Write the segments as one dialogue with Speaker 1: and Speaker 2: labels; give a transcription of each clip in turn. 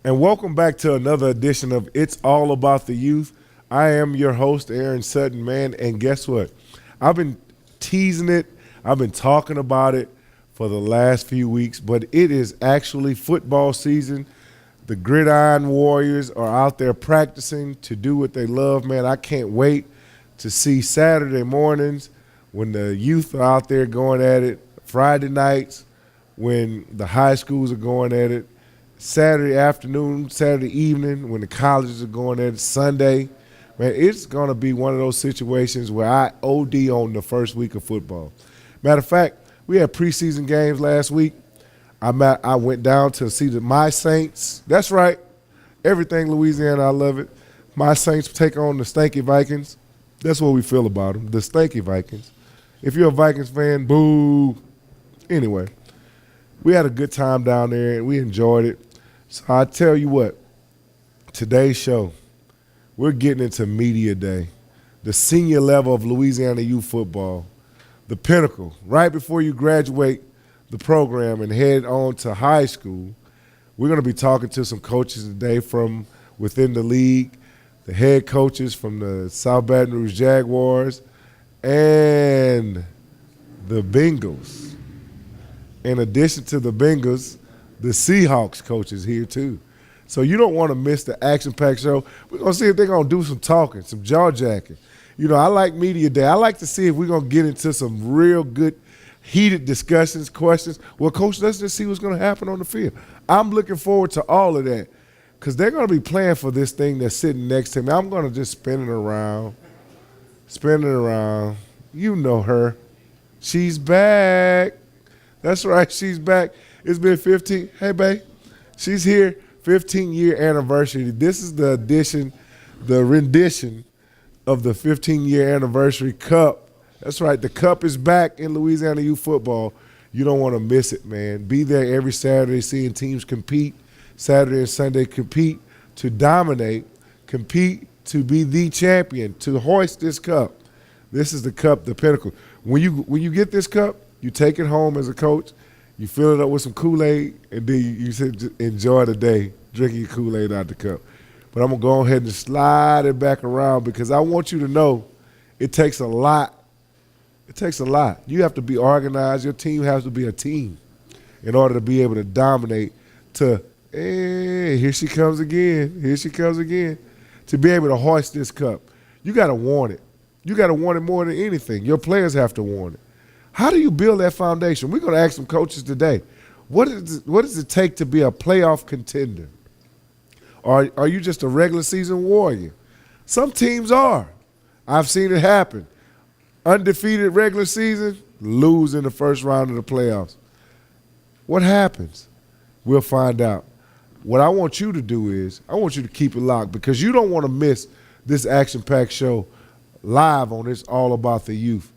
Speaker 1: And welcome back to another edition of It's All About the Youth. I am your host, Aaron Sutton, man. And guess what? I've been teasing it. I've been talking about it for the last few weeks, but it is actually football season. The Gridiron Warriors are out there practicing to do what they love, man. I can't wait to see Saturday mornings when the youth are out there going at it, Friday nights when the high schools are going at it, Saturday afternoon, Saturday evening when the colleges are going at it, Sunday. Man, it's going to be one of those situations where I OD on the first week of football. Matter of fact, we had preseason games last week. I went down to see my Saints. That's right. Everything Louisiana, I love it. My Saints take on the Stanky Vikings. That's what we feel about them, the Stanky Vikings. If you're a Vikings fan, boo. Anyway, we had a good time down there, and we enjoyed it. So I tell you what, today's show, we're getting into media day, the senior level of Louisiana youth football, the pinnacle. Right before you graduate the program and head on to high school, we're going to be talking to some coaches today from within the league, the head coaches from the South Baton Rouge Jaguars and the Bengals. In addition to the Bengals, the Seahawks coaches here too. So you don't want to miss the action-packed show. We're going to see if they're going to do some talking, some jaw-jacking. You know, I like media day. I like to see if we're going to get into some real good, heated discussions, questions. Well, Coach, let's just see what's going to happen on the field. I'm looking forward to all of that because they're going to be playing for this thing that's sitting next to me. I'm going to just spin it around. You know her. She's back. That's right, she's back. It's been 15. Hey, babe. She's here. 15-year anniversary. This is the rendition of the 15-year anniversary cup. That's right. The cup is back in Louisiana youth football. You don't want to miss it, man. Be there every Saturday seeing teams compete. Saturday and Sunday compete to dominate, compete to be the champion, to hoist this cup. This is the cup, the pinnacle. When you get this cup, you take it home as a coach. You fill it up with some Kool-Aid, and then you said enjoy the day drinking your Kool-Aid out the cup. But I'm going to go ahead and slide it back around because I want you to know it takes a lot. It takes a lot. You have to be organized. Your team has to be a team in order to be able to dominate hey, here she comes again. Here she comes again. To be able to hoist this cup, you got to want it. You got to want it more than anything. Your players have to want it. How do you build that foundation? We're going to ask some coaches today. What does it take to be a playoff contender? Or are you just a regular season warrior? Some teams are. I've seen it happen. Undefeated regular season, lose in the first round of the playoffs. What happens? We'll find out. What I want you to do is I want you to keep it locked because you don't want to miss this action-packed show live on It's All About the Youth.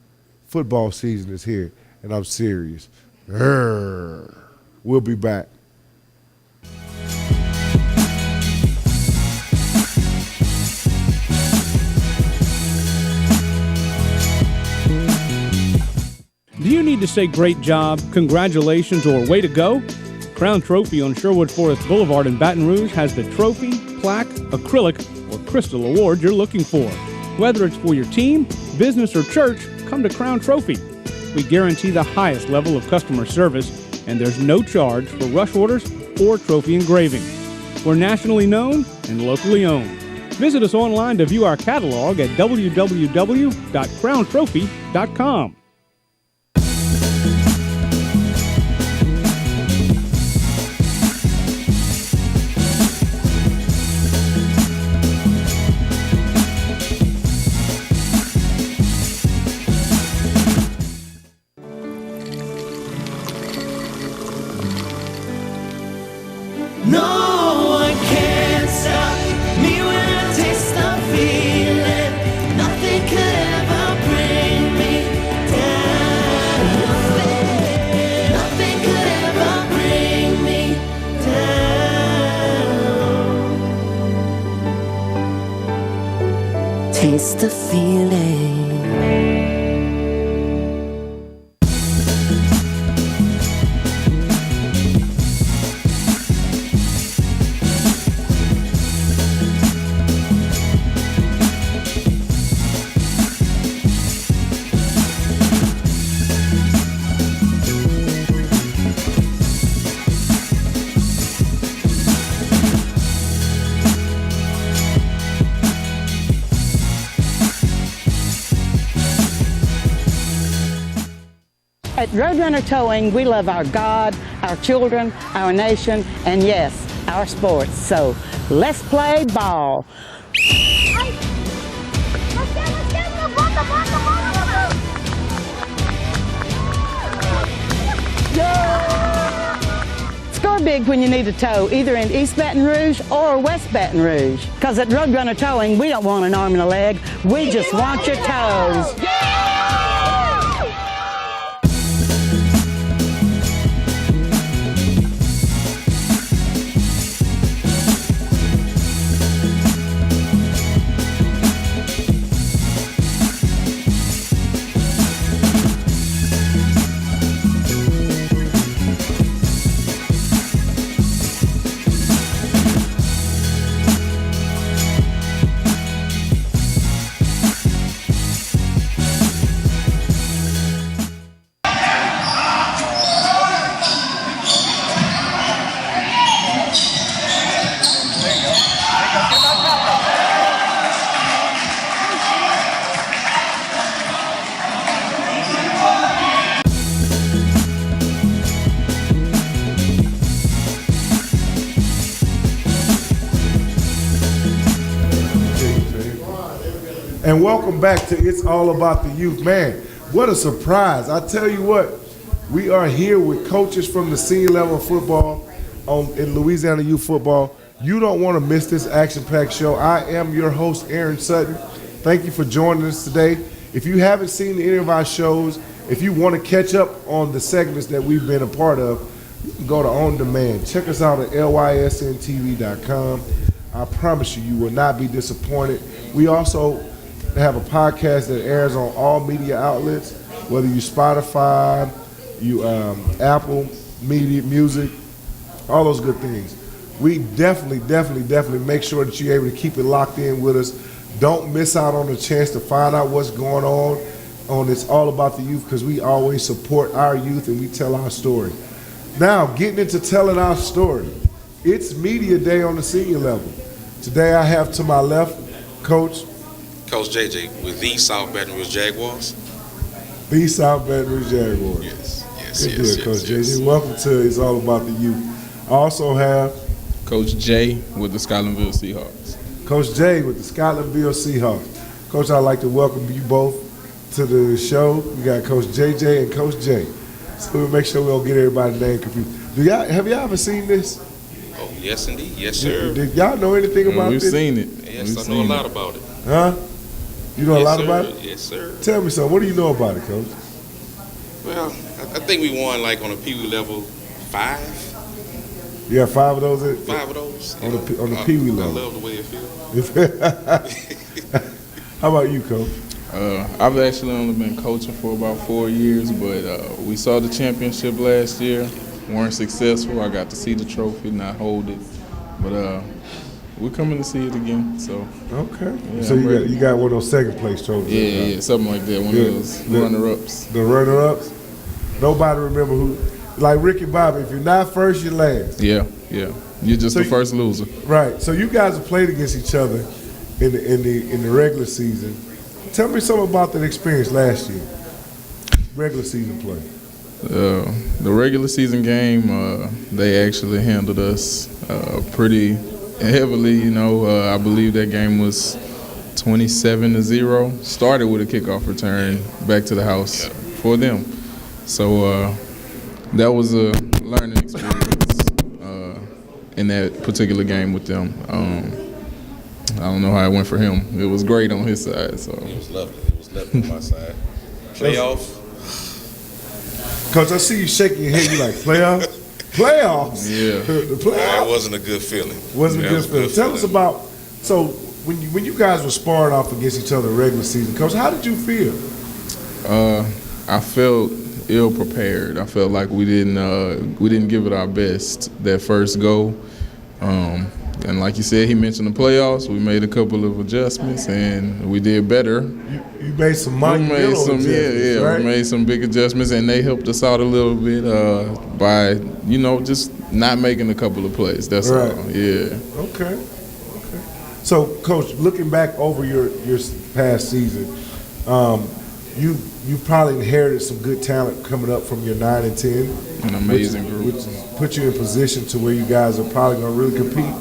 Speaker 1: Football season is here, and I'm serious. We'll be back.
Speaker 2: Do you need to say great job, congratulations, or way to go? Crown Trophy on Sherwood Forest Boulevard in Baton Rouge has the trophy, plaque, acrylic, or crystal award you're looking for. Whether it's for your team, business, or church, come to Crown Trophy. We guarantee the highest level of customer service, and there's no charge for rush orders or trophy engraving. We're nationally known and locally owned. Visit us online to view our catalog at www.crowntrophy.com.
Speaker 3: No one can stop me when I taste the feeling. Nothing could ever bring me down. Nothing could ever bring me down. Taste the feeling.
Speaker 4: Roadrunner Towing, we love our God, our children, our nation, and yes, our sports. So let's play ball. Score big when you need a tow, either in East Baton Rouge or West Baton Rouge. Because at Roadrunner Towing, we don't want an arm and a leg. We just want your toes.
Speaker 1: And welcome back to It's All About the Youth. Man, what a surprise. I tell you what, we are here with coaches from the senior level of football in Louisiana Youth Football. You don't want to miss this action-packed show. I am your host, Aaron Sutton. Thank you for joining us today. If you haven't seen any of our shows, if you want to catch up on the segments that we've been a part of, you can go to On Demand. Check us out at lysntv.com. I promise you, you will not be disappointed. We also have a podcast that airs on all media outlets, whether you Spotify, you Apple Media, Music, all those good things. We definitely make sure that you're able to keep it locked in with us. Don't miss out on the chance to find out what's going on It's All About the Youth, because we always support our youth and we tell our story. Now, getting into telling our story, it's media day on the senior level. Today I have to my left, Coach
Speaker 5: JJ with the South Baton Rouge Jaguars.
Speaker 1: The South Baton Rouge Jaguars.
Speaker 5: Yes.
Speaker 1: Good deal, Coach JJ. Welcome to It's All About the Youth. I also have
Speaker 6: Coach Jay with the Scotlandville Seahawks.
Speaker 1: Coach Jay with the Scotlandville Seahawks. Coach, I'd like to welcome you both to the show. We got Coach JJ and Coach Jay. So we'll make sure we don't get everybody's name confused. Have y'all ever seen this?
Speaker 5: Oh, yes, indeed. Yes, sir.
Speaker 1: Did y'all know anything about
Speaker 6: We've
Speaker 1: this?
Speaker 6: seen it.
Speaker 5: Yes,
Speaker 6: We've
Speaker 5: I
Speaker 6: seen
Speaker 5: know a lot about it.
Speaker 1: Huh? You know a
Speaker 5: Yes,
Speaker 1: lot
Speaker 5: sir.
Speaker 1: about it?
Speaker 5: Yes, sir.
Speaker 1: Tell me something. What do you know about it, Coach?
Speaker 5: Well, I think we won like on a Pee Wee level 5.
Speaker 1: You have 5 of those?
Speaker 5: 5 of those.
Speaker 1: On the Pee Wee level.
Speaker 5: I love the way it feels.
Speaker 1: How about you, Coach?
Speaker 6: I've actually only been coaching for about 4 years, but we saw the championship last year. Weren't successful. I got to see the trophy, not hold it. But we're coming to see it again. So
Speaker 1: Okay.
Speaker 6: Yeah,
Speaker 1: So
Speaker 6: I'm ready.
Speaker 1: you got one of those second place trophies.
Speaker 6: yeah, something like that. One
Speaker 1: Yeah.
Speaker 6: of those runner-ups.
Speaker 1: The runner-ups. Nobody remember who. Like Ricky Bobby, if you're not first, you're last.
Speaker 6: Yeah. You're just
Speaker 1: So
Speaker 6: the
Speaker 1: you-
Speaker 6: first loser.
Speaker 1: Right. So you guys have played against each other in the regular season. Tell me something about that experience last year. Regular season play.
Speaker 6: The regular season game, they actually handled us pretty heavily. I believe that game was 27-0. Started with a kickoff return back to the house for them. So that was a learning experience in that particular game with them. I don't know how it went for him. It was great on his side. So
Speaker 5: It was lovely. It was lovely on my side. Playoff.
Speaker 1: Coach, I see you shaking your head. You like playoffs? Playoffs?
Speaker 6: Yeah.
Speaker 1: The
Speaker 5: That
Speaker 1: playoffs
Speaker 5: wasn't a good feeling.
Speaker 1: wasn't a
Speaker 5: That
Speaker 1: good
Speaker 5: was
Speaker 1: feeling. Tell us about, so when you guys were sparring off against each other regular season, Coach, how did you feel?
Speaker 6: I felt ill prepared. I felt like we didn't give it our best that first go. And like you said, he mentioned the playoffs. We made a couple of adjustments, and we did better.
Speaker 1: You made some monumental adjustments, right?
Speaker 6: We made some big adjustments, and they helped us out a little bit by, just not making a couple of plays. That's
Speaker 1: Right.
Speaker 6: all. Yeah.
Speaker 1: Okay. So, Coach, looking back over your past season, you probably inherited some good talent coming up from your 9 and 10.
Speaker 6: An amazing group.
Speaker 1: Which put you in position to where you guys are probably going to really compete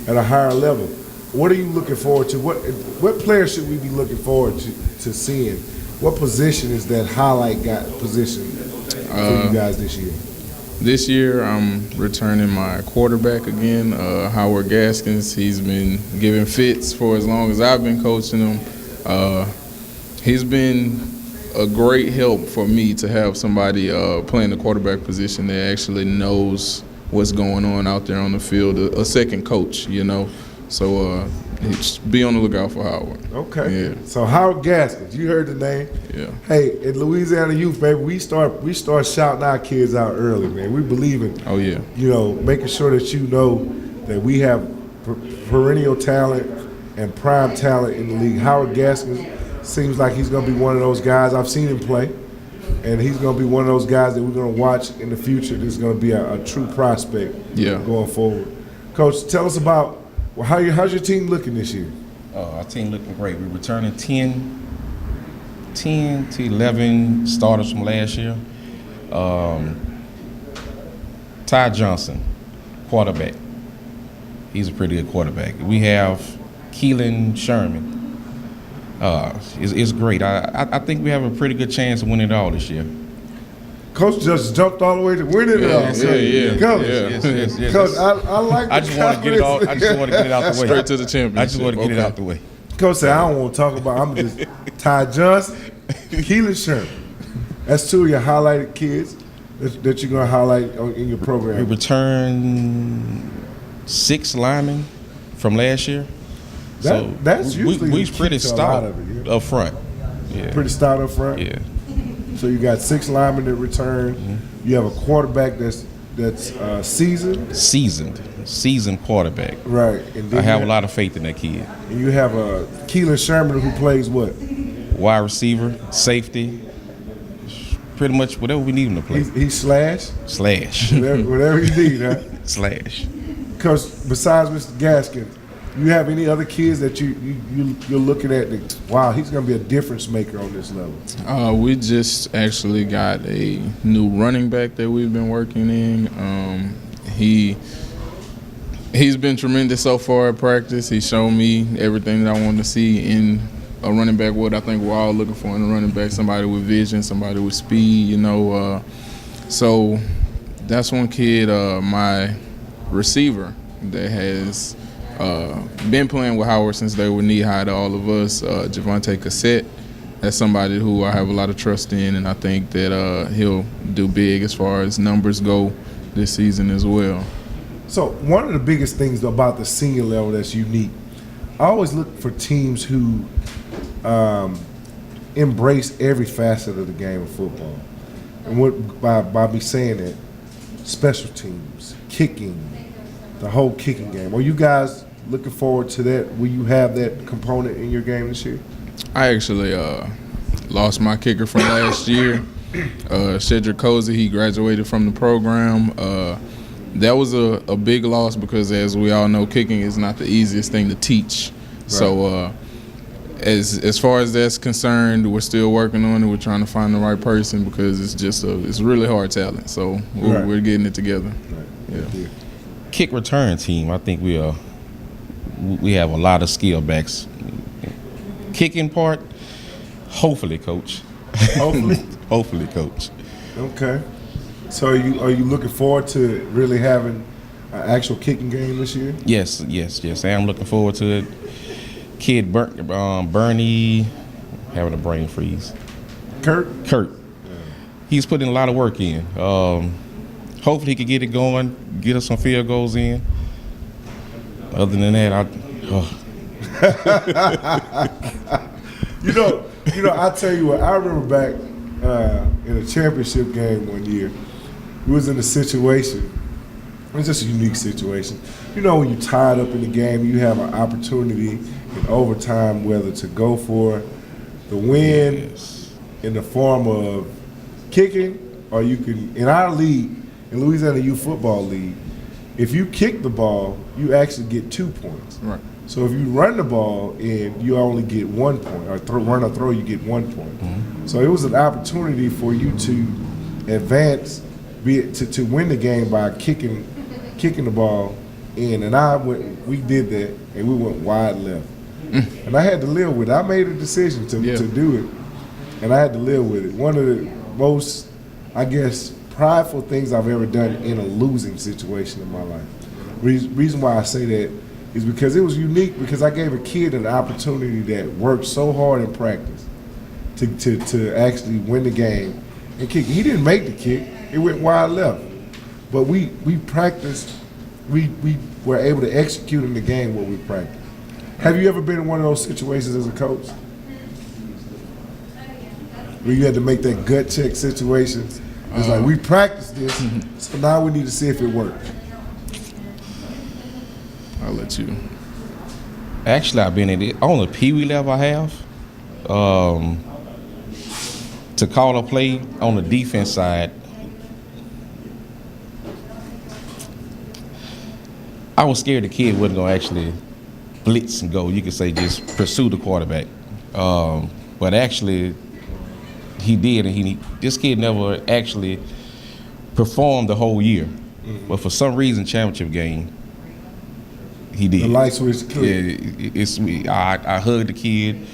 Speaker 1: at a higher level. What are you looking forward to? What players should we be looking forward to seeing? What position is that highlight position for you guys this year?
Speaker 6: This year, I'm returning my quarterback again, Howard Gaskins. He's been giving fits for as long as I've been coaching him. He's been a great help for me to have somebody playing the quarterback position that actually knows what's going on out there on the field, a second coach, you know. So be on the lookout for Howard.
Speaker 1: Okay.
Speaker 6: Yeah.
Speaker 1: So Howard Gaskins, you heard the name.
Speaker 6: Yeah.
Speaker 1: Hey, at Louisiana Youth, baby, we start shouting our kids out early, man. We believe in,
Speaker 6: Oh, yeah.
Speaker 1: making sure that you know that we have perennial talent and prime talent in the league. Howard Gaskins seems like he's going to be one of those guys. I've seen him play, and he's going to be one of those guys that we're going to watch in the future. This is going to be a true prospect going forward. Coach, tell us about how's your team looking this year?
Speaker 7: Our team looking great. We're returning 10 to 11 starters from last year. Ty Johnson, quarterback. He's a pretty good quarterback. We have Keelan Sherman. It's great. I think we have a pretty good chance of winning it all this year.
Speaker 1: Coach just jumped all the way to winning it all.
Speaker 6: Yeah.
Speaker 1: Coach,
Speaker 7: Yes.
Speaker 1: Coach, I like
Speaker 7: I just want to get it all. I just want to get it out the way.
Speaker 6: Straight to the championship.
Speaker 7: I just want to get it out the way.
Speaker 1: Coach said, I don't want to talk about I'm just Ty Johnson, Keelan Sherman. That's two of your highlighted kids that you're going to highlight in your
Speaker 7: We
Speaker 1: program.
Speaker 7: returned 6 linemen from last year.
Speaker 1: That's usually
Speaker 7: we
Speaker 1: the key
Speaker 7: pretty
Speaker 1: to a lot
Speaker 7: stout
Speaker 1: of it, yeah.
Speaker 7: up front. Yeah.
Speaker 1: Pretty stout up front.
Speaker 7: Yeah.
Speaker 1: So you got 6 linemen that return.
Speaker 7: Mm-hmm.
Speaker 1: You have a quarterback that's seasoned.
Speaker 7: Seasoned quarterback.
Speaker 1: Right. And then
Speaker 7: I have a lot of faith in that kid.
Speaker 1: And you have a Keelan Sherman who plays what?
Speaker 7: Wide receiver, safety, pretty much whatever we need him to play.
Speaker 1: He's slash.
Speaker 7: Slash.
Speaker 1: Whatever you need, huh?
Speaker 7: Slash.
Speaker 1: Coach, besides Mr. Gaskin, you have any other kids that you're looking at that, wow, he's going to be a difference maker on this level?
Speaker 6: We just actually got a new running back that we've been working in. He's been tremendous so far at practice. He's shown me everything that I wanted to see in a running back, what I think we're all looking for in a running back, somebody with vision, somebody with speed, you know. So that's one kid, my receiver that has been playing with Howard since they were knee-high to all of us, Javante Cassette. That's somebody who I have a lot of trust in, and I think that he'll do big as far as numbers go this season as well.
Speaker 1: So one of the biggest things about the senior level that's unique, I always look for teams who embrace every facet of the game of football. And by me saying that, special teams, kicking, the whole kicking game. Are you guys looking forward to that? Will you have that component in your game this year?
Speaker 6: I actually lost my kicker from last year, Cedric Cozy. He graduated from the program. That was a big loss because, as we all know, kicking is not the easiest thing to teach. Right. So as far as that's concerned, we're still working on it. We're trying to find the right person because it's really hard talent. So we're getting it together.
Speaker 1: Right.
Speaker 6: Yeah.
Speaker 7: Kick return team, I think we have a lot of skill backs. Kicking part, hopefully, coach.
Speaker 1: Hopefully.
Speaker 7: Hopefully, coach.
Speaker 1: Okay. So are you looking forward to really having an actual kicking game this year?
Speaker 7: Yes. I am looking forward to it. Kid Bernie having a brain freeze.
Speaker 1: Kurt.
Speaker 7: Yeah. He's putting a lot of work in. Hopefully he can get it going, get us some field goals in. Other than that,
Speaker 1: You know, I tell you what, I remember back in a championship game one year, we was in a situation, it was just a unique situation. You know, when you're tied up in the game, you have an opportunity in overtime whether to go for the win in the form of kicking, or you can, in our league, in Louisiana Youth Football League, if you kick the ball, you actually get 2 points.
Speaker 6: Right.
Speaker 1: So if you run the ball in, you only get 1 point, or run or throw, you get 1 point. So it was an opportunity for you to advance, to win the game by kicking the ball in. And we did that, and we went wide left. And I had to live with it. I made a decision to do it, and I had to live with it. One of the most, I guess, prideful things I've ever done in a losing situation in my life. Reason why I say that is because it was unique, because I gave a kid an opportunity that worked so hard in practice to actually win the game and kick. He didn't make the kick. It went wide left. But we practiced. We were able to execute in the game what we practiced. Have you ever been in one of those situations as a coach where you had to make that gut check situation? It's like, we practiced this, so now we need to see if it works.
Speaker 6: I'll let you.
Speaker 7: Actually, I've been in it on the Pee Wee level. I have to call a play on the defense side. I was scared the kid wasn't gonna actually blitz and go. You could say just pursue the quarterback, but actually he did, and this kid never actually performed the whole year. But for some reason, championship game, he did.
Speaker 1: The light switch clicked.
Speaker 7: Yeah, it's sweet. I hugged the kid.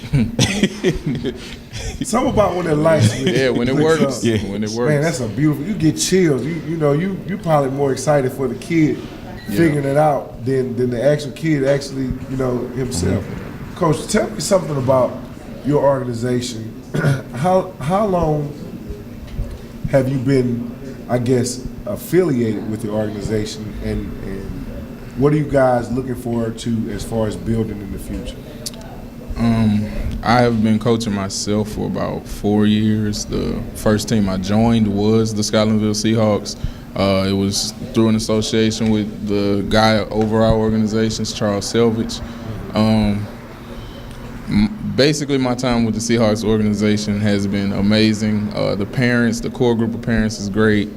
Speaker 1: Something about when that light switch.
Speaker 6: Yeah, when it
Speaker 1: clicks
Speaker 6: works.
Speaker 1: up.
Speaker 6: Yeah, when it works.
Speaker 1: Man, that's a beautiful. You get chills. You probably more excited for the kid figuring it out than the actual kid actually, himself. Coach, tell me something about your organization. How long have you been, I guess, affiliated with the organization, and what are you guys looking forward to as far as building in the future?
Speaker 6: I have been coaching myself for about 4 years. The first team I joined was the Scotlandville Seahawks. It was through an association with the guy over our organizations, Charles Selvage. Basically, my time with the Seahawks organization has been amazing. The parents, the core group of parents is great.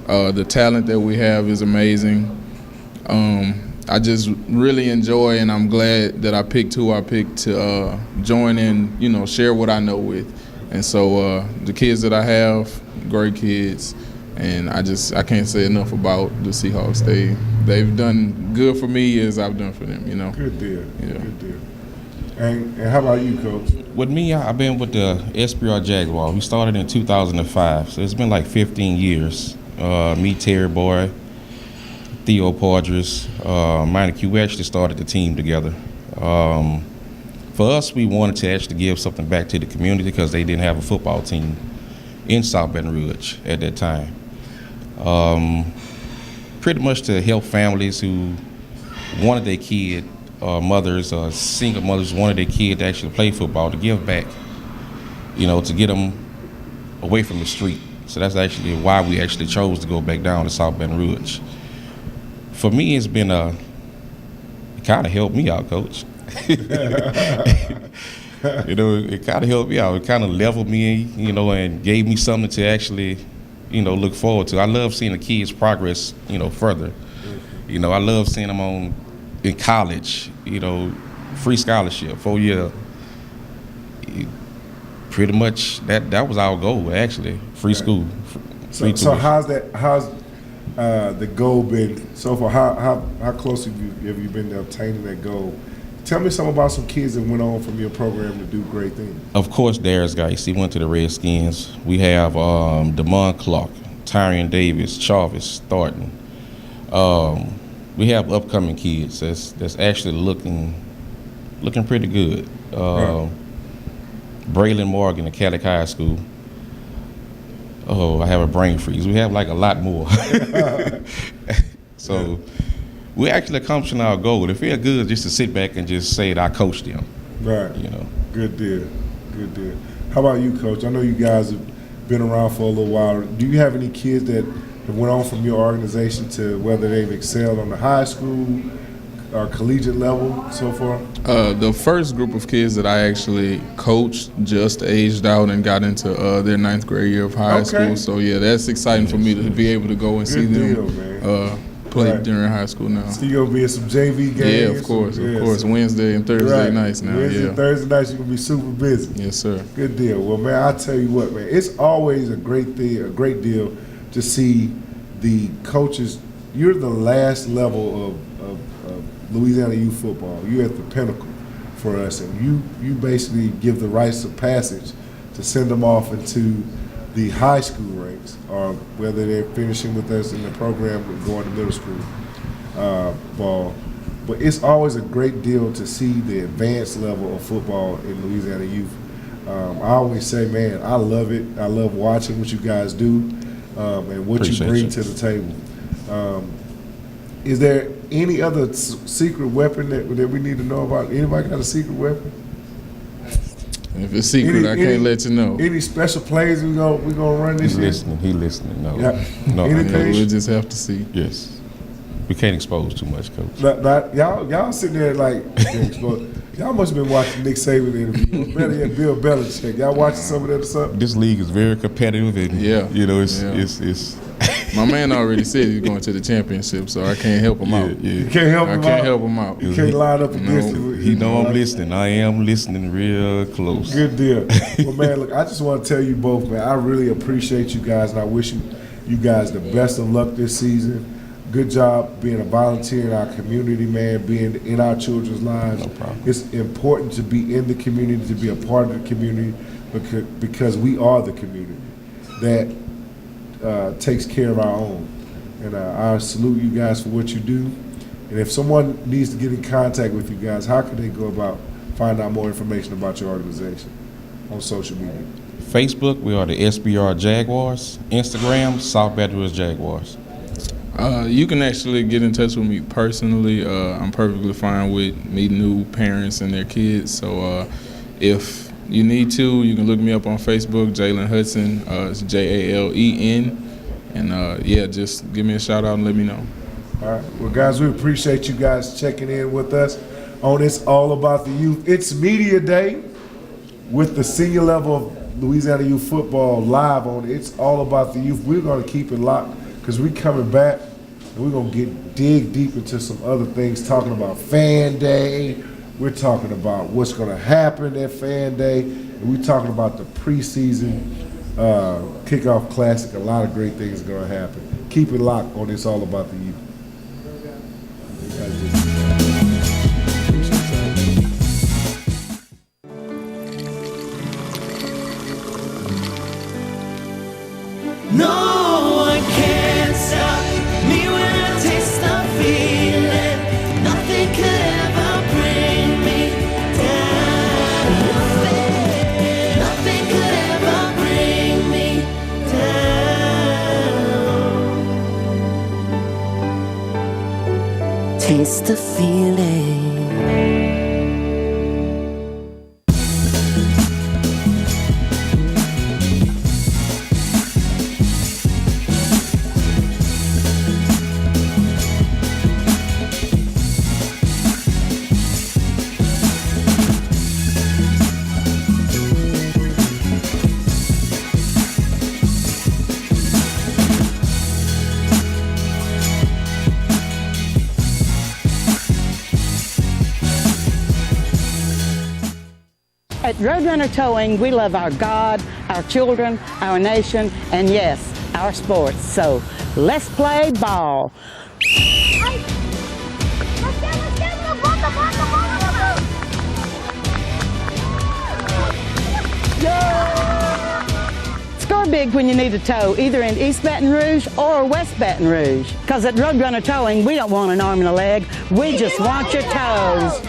Speaker 6: The talent that we have is amazing. I just really enjoy, and I'm glad that I picked who I picked to join in, share what I know with. And so the kids that I have, great kids, and I can't say enough about the Seahawks. They've done good for me as I've done for them,
Speaker 1: Good deal.
Speaker 6: Yeah.
Speaker 1: Good deal. And how about you, Coach?
Speaker 7: With me, I've been with the SPR Jaguar. We started in 2005, so it's been like 15 years. Me, Terry Boy, Theo Pardris, Minor Q, we actually started the team together. For us, we wanted to actually give something back to the community because they didn't have a football team in South Baton Rouge at that time. Pretty much to help families who wanted their kid, mothers, single mothers wanted their kid to actually play football, to give back, to get them away from the street. So that's actually why we actually chose to go back down to South Baton Rouge. For me, it's been it kind of helped me out, Coach. It kind of helped me out. It kind of leveled me, and gave me something to actually, look forward to. I love seeing the kids progress, further. I love seeing them in college, free scholarship, 4 year. Pretty much that was our goal, actually, free school.
Speaker 1: So how's the goal been so far? How close have you been to obtaining that goal? Tell me something about some kids that went on from your program to do great things.
Speaker 7: Of course, Darius Geis, he went to the Redskins. We have Damon Clark, Tyrion Davis, Charvis Thornton. We have upcoming kids that's actually looking pretty good.
Speaker 1: Right.
Speaker 7: Braylon Morgan at Cadillac High School. Oh, I have a brain freeze. We have like a lot more. So we're actually accomplishing our goal. It feels good just to sit back and just say that I coached them.
Speaker 1: Right. Good deal. How about you, Coach? I know you guys have been around for a little while. Do you have any kids that have went on from your organization to whether they've excelled on the high school or collegiate level so far?
Speaker 6: The first group of kids that I actually coached just aged out and got into their 9th grade year of high school. So, yeah, that's exciting for me to be able to go and see them.
Speaker 1: Deal, man.
Speaker 6: Played
Speaker 1: Right.
Speaker 6: during high school now.
Speaker 1: So you gonna be in some JV games?
Speaker 6: Yeah, of course.
Speaker 1: Yeah,
Speaker 6: Wednesday and Thursday
Speaker 1: right.
Speaker 6: nights now.
Speaker 1: Wednesday,
Speaker 6: Yeah.
Speaker 1: Thursday nights, you're gonna be super busy.
Speaker 6: Yes, sir.
Speaker 1: Good deal. Well, man, I tell you what, man, it's always a great deal to see the coaches. You're the last level of Louisiana youth football. You're at the pinnacle for us, and you basically give the rites of passage to send them off into the high school ranks, or whether they're finishing with us in the program or going to middle school ball. But it's always a great deal to see the advanced level of football in Louisiana youth. I always say, man, I love it. I love watching what you guys do and what
Speaker 7: Appreciate
Speaker 1: you bring
Speaker 7: you.
Speaker 1: to the table. Is there any other secret weapon that we need to know about? Anybody got a secret weapon?
Speaker 6: If it's secret, I can't let you know.
Speaker 1: Any special plays we gonna run this
Speaker 7: He
Speaker 1: year?
Speaker 7: listening. He listening. No.
Speaker 1: Yeah.
Speaker 7: No.
Speaker 1: Anything?
Speaker 6: We'll just have to see.
Speaker 7: Yes. We can't expose too much, Coach.
Speaker 1: Y'all sitting there like, y'all must have been watching Nick Saban interview. Or better yet, Bill Belichick. Y'all watching some of that or something?
Speaker 7: This league is very competitive, and
Speaker 6: Yeah.
Speaker 7: it's
Speaker 6: My man already said he's going to the championship, so I can't help him out.
Speaker 1: You can't help
Speaker 6: I
Speaker 1: him
Speaker 6: can't
Speaker 1: out.
Speaker 6: help him out.
Speaker 1: You can't line up against him.
Speaker 7: He know I'm listening. I am listening real close.
Speaker 1: Good deal. Well, man, look, I just want to tell you both, man, I really appreciate you guys, and I wish you guys the best of luck this season. Good job being a volunteer in our community, man, being in our children's lives.
Speaker 7: No problem.
Speaker 1: It's important to be in the community, to be a part of the community, because we are the community that takes care of our own. And I salute you guys for what you do. And if someone needs to get in contact with you guys, how can they go about finding out more information about your organization on social media?
Speaker 7: Facebook, we are the SBR Jaguars. Instagram, South Baton Rouge Jaguars.
Speaker 6: You can actually get in touch with me personally. I'm perfectly fine with meeting new parents and their kids. So if you need to, you can look me up on Facebook, Jalen Hudson. It's Jalen. And just give me a shout out and let me know.
Speaker 1: All right. Well, guys, we appreciate you guys checking in with us on It's All About the Youth. It's Media Day with the senior level of Louisiana Youth Football live on It's All About the Youth. We're going to keep it locked because we're coming back and we're going to dig deep into some other things, talking about Fan Day. We're talking about what's going to happen at Fan Day. And we're talking about the preseason kickoff classic. A lot of great things are going to happen. Keep it locked on It's All About the Youth.
Speaker 3: No one can stop me when I taste the feeling. Nothing could ever bring me down. Nothing could ever bring me down. Taste the feeling.
Speaker 4: At Roadrunner Towing, we love our God, our children, our nation, and yes, our sports. So let's play ball. Score big when you need a tow, either in East Baton Rouge or West Baton Rouge. Because at Roadrunner Towing, we don't want an arm and a leg. We just want your toes.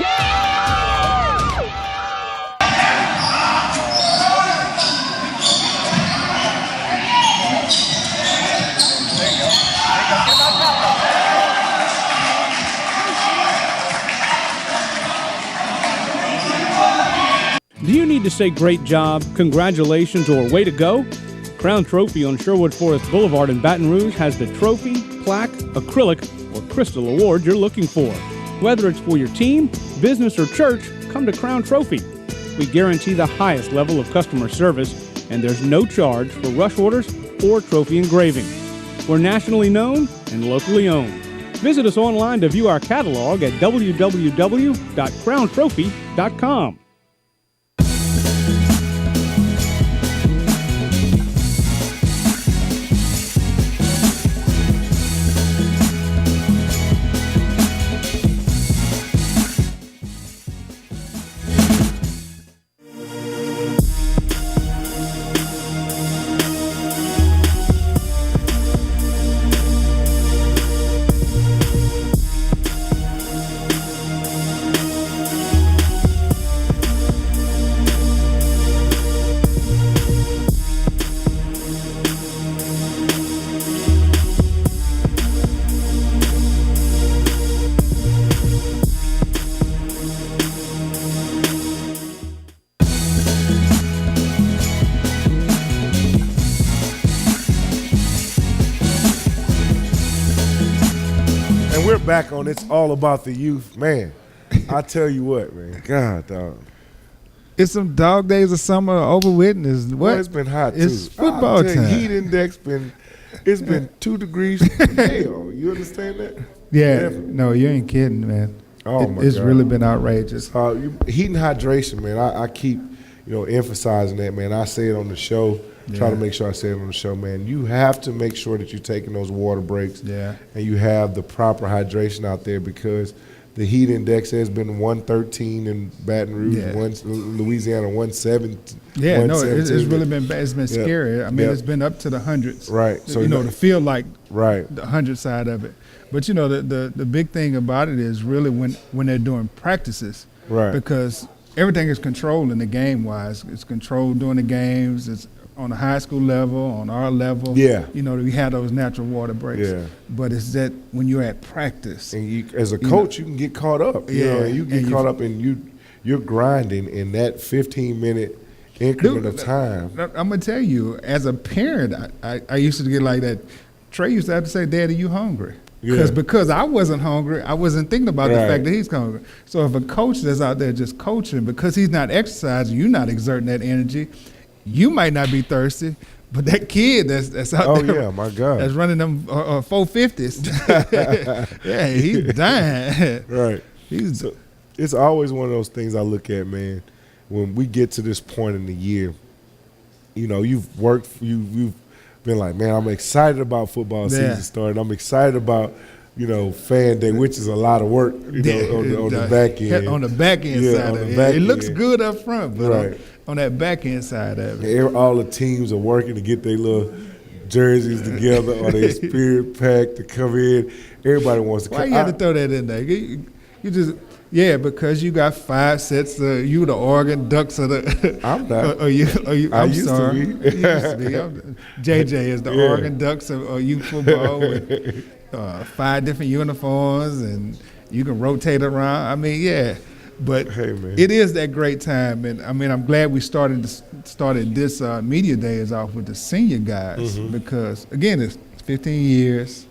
Speaker 2: Do you need to say great job, congratulations, or way to go? Crown Trophy on Sherwood Forest Boulevard in Baton Rouge has the trophy, plaque, acrylic, or crystal award you're looking for. Whether it's for your team, business, or church, come to Crown Trophy. We guarantee the highest level of customer service, and there's no charge for rush orders or trophy engraving. We're nationally known and locally owned. Visit us online to view our catalog at www.crowntrophy.com.
Speaker 1: And we're back on It's All About the Youth. Man, I tell you what, man. God, dog.
Speaker 8: It's some dog days of summer over with, and it's
Speaker 1: Boy,
Speaker 8: what?
Speaker 1: it's been hot, too.
Speaker 8: It's football
Speaker 1: I'll tell you,
Speaker 8: time.
Speaker 1: Heat index it's been 2 degrees. Hell, you understand that?
Speaker 8: Yeah,
Speaker 1: Definitely.
Speaker 8: no, you ain't kidding, man.
Speaker 1: Oh, my
Speaker 8: It's
Speaker 1: God.
Speaker 8: really been outrageous.
Speaker 1: Heat and hydration, man. I keep, emphasizing that, man. I say it on the show. Try to make sure I say it on the show, man. You have to make sure that you're taking those water breaks.
Speaker 8: Yeah.
Speaker 1: And you have the proper hydration out there, because the heat index has been 113 in Baton Rouge,
Speaker 8: Yeah.
Speaker 1: Louisiana 117.
Speaker 8: Yeah, no, it's really been bad. It's been
Speaker 1: Yep.
Speaker 8: scary. I mean,
Speaker 1: Yep.
Speaker 8: it's been up to the hundreds.
Speaker 1: Right. So,
Speaker 8: to feel like
Speaker 1: right.
Speaker 8: the 100 side of it. But, the big thing about it is really when they're doing practices.
Speaker 1: Right.
Speaker 8: Because everything is controlled in the game-wise. It's controlled during the games. It's on the high school level, on our level.
Speaker 1: Yeah.
Speaker 8: We have those natural water breaks.
Speaker 1: Yeah.
Speaker 8: But it's that when you're at practice.
Speaker 1: And you, as a coach, you can get caught up. And you get caught up, and you're grinding in that 15-minute increment of time.
Speaker 8: I'm going to tell you, as a parent, I used to get like that. Trey used to have to say, "Daddy, you hungry?" Because I wasn't hungry, I wasn't thinking about the fact that he's hungry. So if a coach that's out there just coaching, because he's not exercising, you're not exerting that energy, you might not be thirsty, but that kid that's out there,
Speaker 1: Oh, yeah, my God.
Speaker 8: that's running them 450s, yeah, he's dying.
Speaker 1: Right.
Speaker 8: So,
Speaker 1: it's always one of those things I look at, man, when we get to this point in the year. You've been like, man, I'm excited about football season starting. I'm excited about, fan day, which is a lot of work, on the back end.
Speaker 8: On the back end side of it. It looks good up front, but on that back end side of it.
Speaker 1: All the teams are working to get their little jerseys together or their spirit pack to come in. Everybody wants to come.
Speaker 8: Why you have to throw that in there? You just because you got 5 sets. You the Oregon Ducks of the.
Speaker 1: I'm not.
Speaker 8: I'm
Speaker 1: used
Speaker 8: sorry.
Speaker 1: to be.
Speaker 8: You used to be. JJ is the Oregon Ducks of youth football with 5 different uniforms, and you can rotate around. I mean, but
Speaker 1: hey, man.
Speaker 8: It is that great time, and I mean, I'm glad we started this media days off with the senior guys because again, it's 15 years.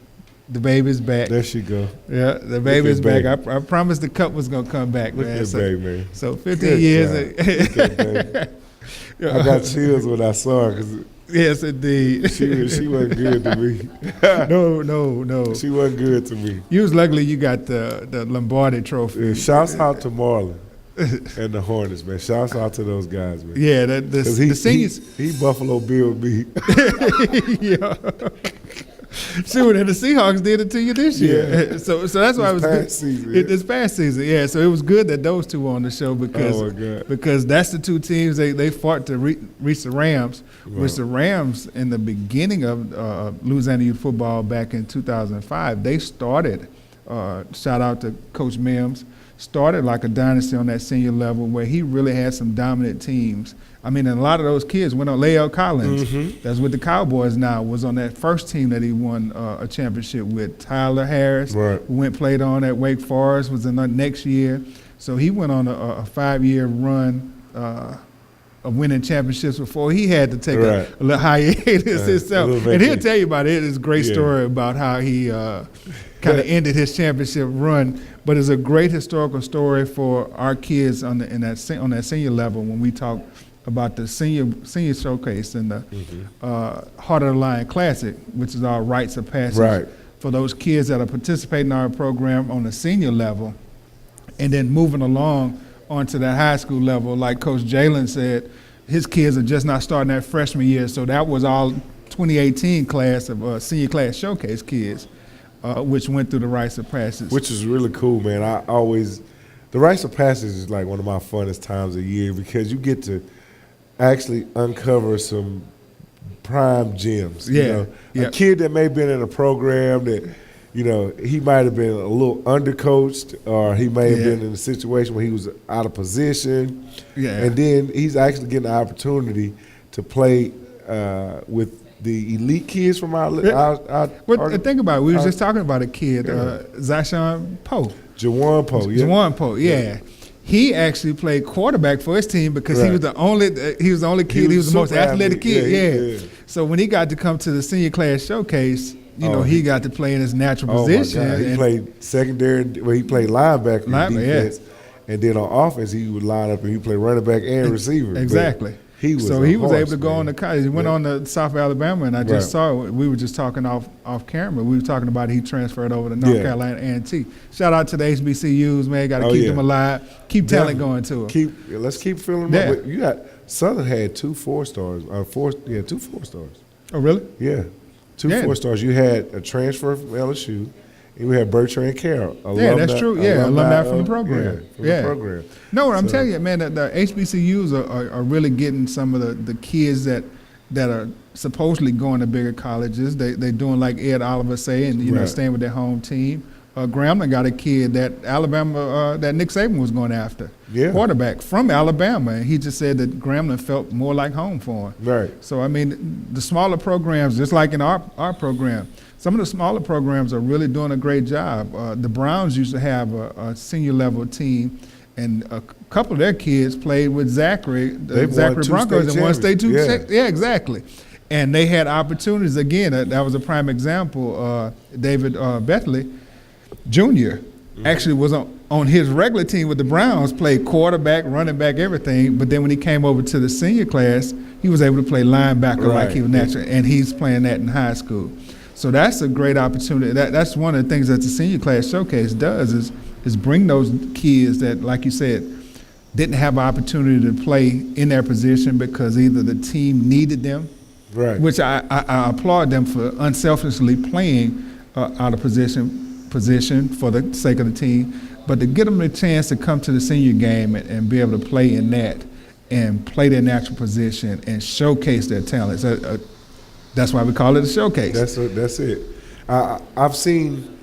Speaker 8: The baby's back.
Speaker 1: There she go.
Speaker 8: Yeah, the baby's
Speaker 1: Look
Speaker 8: back.
Speaker 1: at baby.
Speaker 8: I promised the cup was gonna come back,
Speaker 1: Look
Speaker 8: man.
Speaker 1: at baby, man.
Speaker 8: So 15
Speaker 1: Good
Speaker 8: years.
Speaker 1: Look at baby. I got chills when I saw her because
Speaker 8: Yes, indeed.
Speaker 1: she wasn't good to me.
Speaker 8: No.
Speaker 1: She wasn't good to me.
Speaker 8: You was luckily you got the Lombardi Trophy.
Speaker 1: Yeah, shouts out to Marlon and the Hornets, man. Shouts out to those guys, man.
Speaker 8: Yeah, the seniors.
Speaker 1: He Buffalo Bill me.
Speaker 8: Yeah. Shoot, and the Seahawks did it to you this year.
Speaker 1: Yeah.
Speaker 8: So that's why it was good.
Speaker 1: Season, yeah.
Speaker 8: This past season, yeah. So it was good that those two were on the show because
Speaker 1: Oh, my God.
Speaker 8: because that's the two teams they fought to reach the Rams.
Speaker 1: Right.
Speaker 8: Which the Rams in the beginning of Louisiana youth football back in 2005, they started. Shout out to Coach Mims. Started like a dynasty on that senior level where he really had some dominant teams. I mean, and a lot of those kids went on. Lael Collins, that's with the Cowboys now, was on that first team that he won a championship with. Tyler Harris,
Speaker 1: Right.
Speaker 8: who played on at Wake Forest, was in the next year. So he went on a 5-year run of winning championships before he had to take a little hiatus himself.
Speaker 1: little
Speaker 8: And he'll
Speaker 1: vacation.
Speaker 8: tell you about it. It's a great story about how he kind of ended his championship run. But it's a great historical story for our kids on that senior level when we talk about the senior showcase and the Heart of the Lion Classic, which is our rites of passage.
Speaker 1: Right.
Speaker 8: for those kids that are participating in our program on the senior level, and then moving along onto that high school level. Like Coach Jalen said, his kids are just not starting that freshman year, so that was all 2018 class of senior class showcase kids, which went through the rites of passage.
Speaker 1: Which is really cool, man. The rites of passage is like one of my funnest times of year because you get to actually uncover some prime gems.
Speaker 8: Yeah,
Speaker 1: You know?
Speaker 8: yeah.
Speaker 1: A kid that may have been in a program that, you know, he might have been a little undercoached, or he may have
Speaker 8: Yeah.
Speaker 1: been in a situation where he was out of position.
Speaker 8: Yeah.
Speaker 1: And then he's actually getting the opportunity to play with the elite kids from our
Speaker 8: Think about it. We were just talking about a kid, Zashon Poe.
Speaker 1: Jawan Poe, yeah.
Speaker 8: Jawan Poe, yeah. He actually played quarterback for his team because he
Speaker 1: Right.
Speaker 8: was the only kid. He was the most
Speaker 1: super
Speaker 8: athletic
Speaker 1: athlete.
Speaker 8: kid.
Speaker 1: Yeah.
Speaker 8: So when he got to come to the senior class showcase, he got to play in his natural
Speaker 1: Oh
Speaker 8: position.
Speaker 1: my God. He
Speaker 8: and-
Speaker 1: played secondary. Well, he played linebacker in
Speaker 8: Linebacker, yeah.
Speaker 1: defense, and then on offense he would line up and he played running back and receiver. But
Speaker 8: Exactly.
Speaker 1: He was
Speaker 8: so
Speaker 1: a
Speaker 8: he was
Speaker 1: horse,
Speaker 8: able to go
Speaker 1: man.
Speaker 8: on to college. He went
Speaker 1: Yeah.
Speaker 8: on to South Alabama, and I just
Speaker 1: Right.
Speaker 8: saw it. We were just talking off camera. We were talking about he transferred over to North
Speaker 1: Yeah.
Speaker 8: Carolina A&T. Shout out to the HBCUs, man. Got to
Speaker 1: Oh,
Speaker 8: keep
Speaker 1: yeah.
Speaker 8: them alive. Keep talent
Speaker 1: Definitely.
Speaker 8: going to them.
Speaker 1: Let's keep filling them
Speaker 8: Yeah.
Speaker 1: up. You got Southern had 2 4-stars. 2 4-stars.
Speaker 8: Oh, really?
Speaker 1: Yeah, 2
Speaker 8: Yeah.
Speaker 1: 4-stars. You had a transfer from LSU, and we had Bertrand Carroll.
Speaker 8: Yeah, that's true. Yeah, alumni from the
Speaker 1: of-
Speaker 8: program.
Speaker 1: Yeah, from the program.
Speaker 8: No, I'm
Speaker 1: So-
Speaker 8: telling you, man, the HBCUs are really getting some of the kids that are supposedly going to bigger colleges. They're doing like Ed Oliver say, and
Speaker 1: Right.
Speaker 8: staying with their home team. Grambling got a kid that Alabama, that Nick Saban was going after,
Speaker 1: Yeah.
Speaker 8: quarterback from Alabama, and he just said that Grambling felt more like home for him.
Speaker 1: Right.
Speaker 8: So I mean, the smaller programs, just like in our program, some of the smaller programs are really doing a great job. The Browns used to have a senior level team, and a couple of their kids played with Zachary, the
Speaker 1: They've won
Speaker 8: Zachary
Speaker 1: 2
Speaker 8: Broncos,
Speaker 1: state
Speaker 8: and won state two.
Speaker 1: champions.
Speaker 8: Yeah, exactly. And they had opportunities again. That was a prime example. David Bethley Jr. actually was on his regular team with the Browns, played quarterback, running back, everything. But then when he came over to the senior class, he was able to play linebacker like
Speaker 1: Right.
Speaker 8: he was natural, and he's playing that in high school. So that's a great opportunity. That's one of the things that the senior class showcase does is bring those kids that, like you said, didn't have an opportunity to play in their position because either the team needed them,
Speaker 1: Right.
Speaker 8: which I applaud them for unselfishly playing out of position for the sake of the team, but to get them a chance to come to the senior game and be able to play in that and play their natural position and showcase their talents. That's why we call it a showcase.
Speaker 1: That's it. I've seen,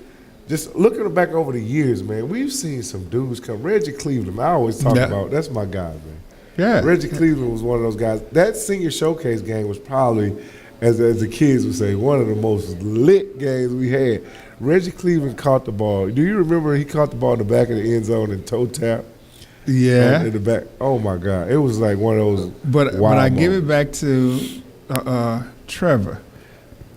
Speaker 1: just looking back over the years, man, we've seen some dudes come. Reggie Cleveland, I always talk
Speaker 8: Yeah.
Speaker 1: about, that's my guy, man.
Speaker 8: Yeah.
Speaker 1: Reggie Cleveland was one of those guys. That senior showcase game was probably, as the kids would say, one of the most lit games we had. Reggie Cleveland caught the ball. Do you remember he caught the ball in the back of the end zone and toe tap?
Speaker 8: Yeah.
Speaker 1: In the back. Oh my God. It was like one of those.
Speaker 8: But
Speaker 1: wild
Speaker 8: I give
Speaker 1: moments.
Speaker 8: it back to Trevor.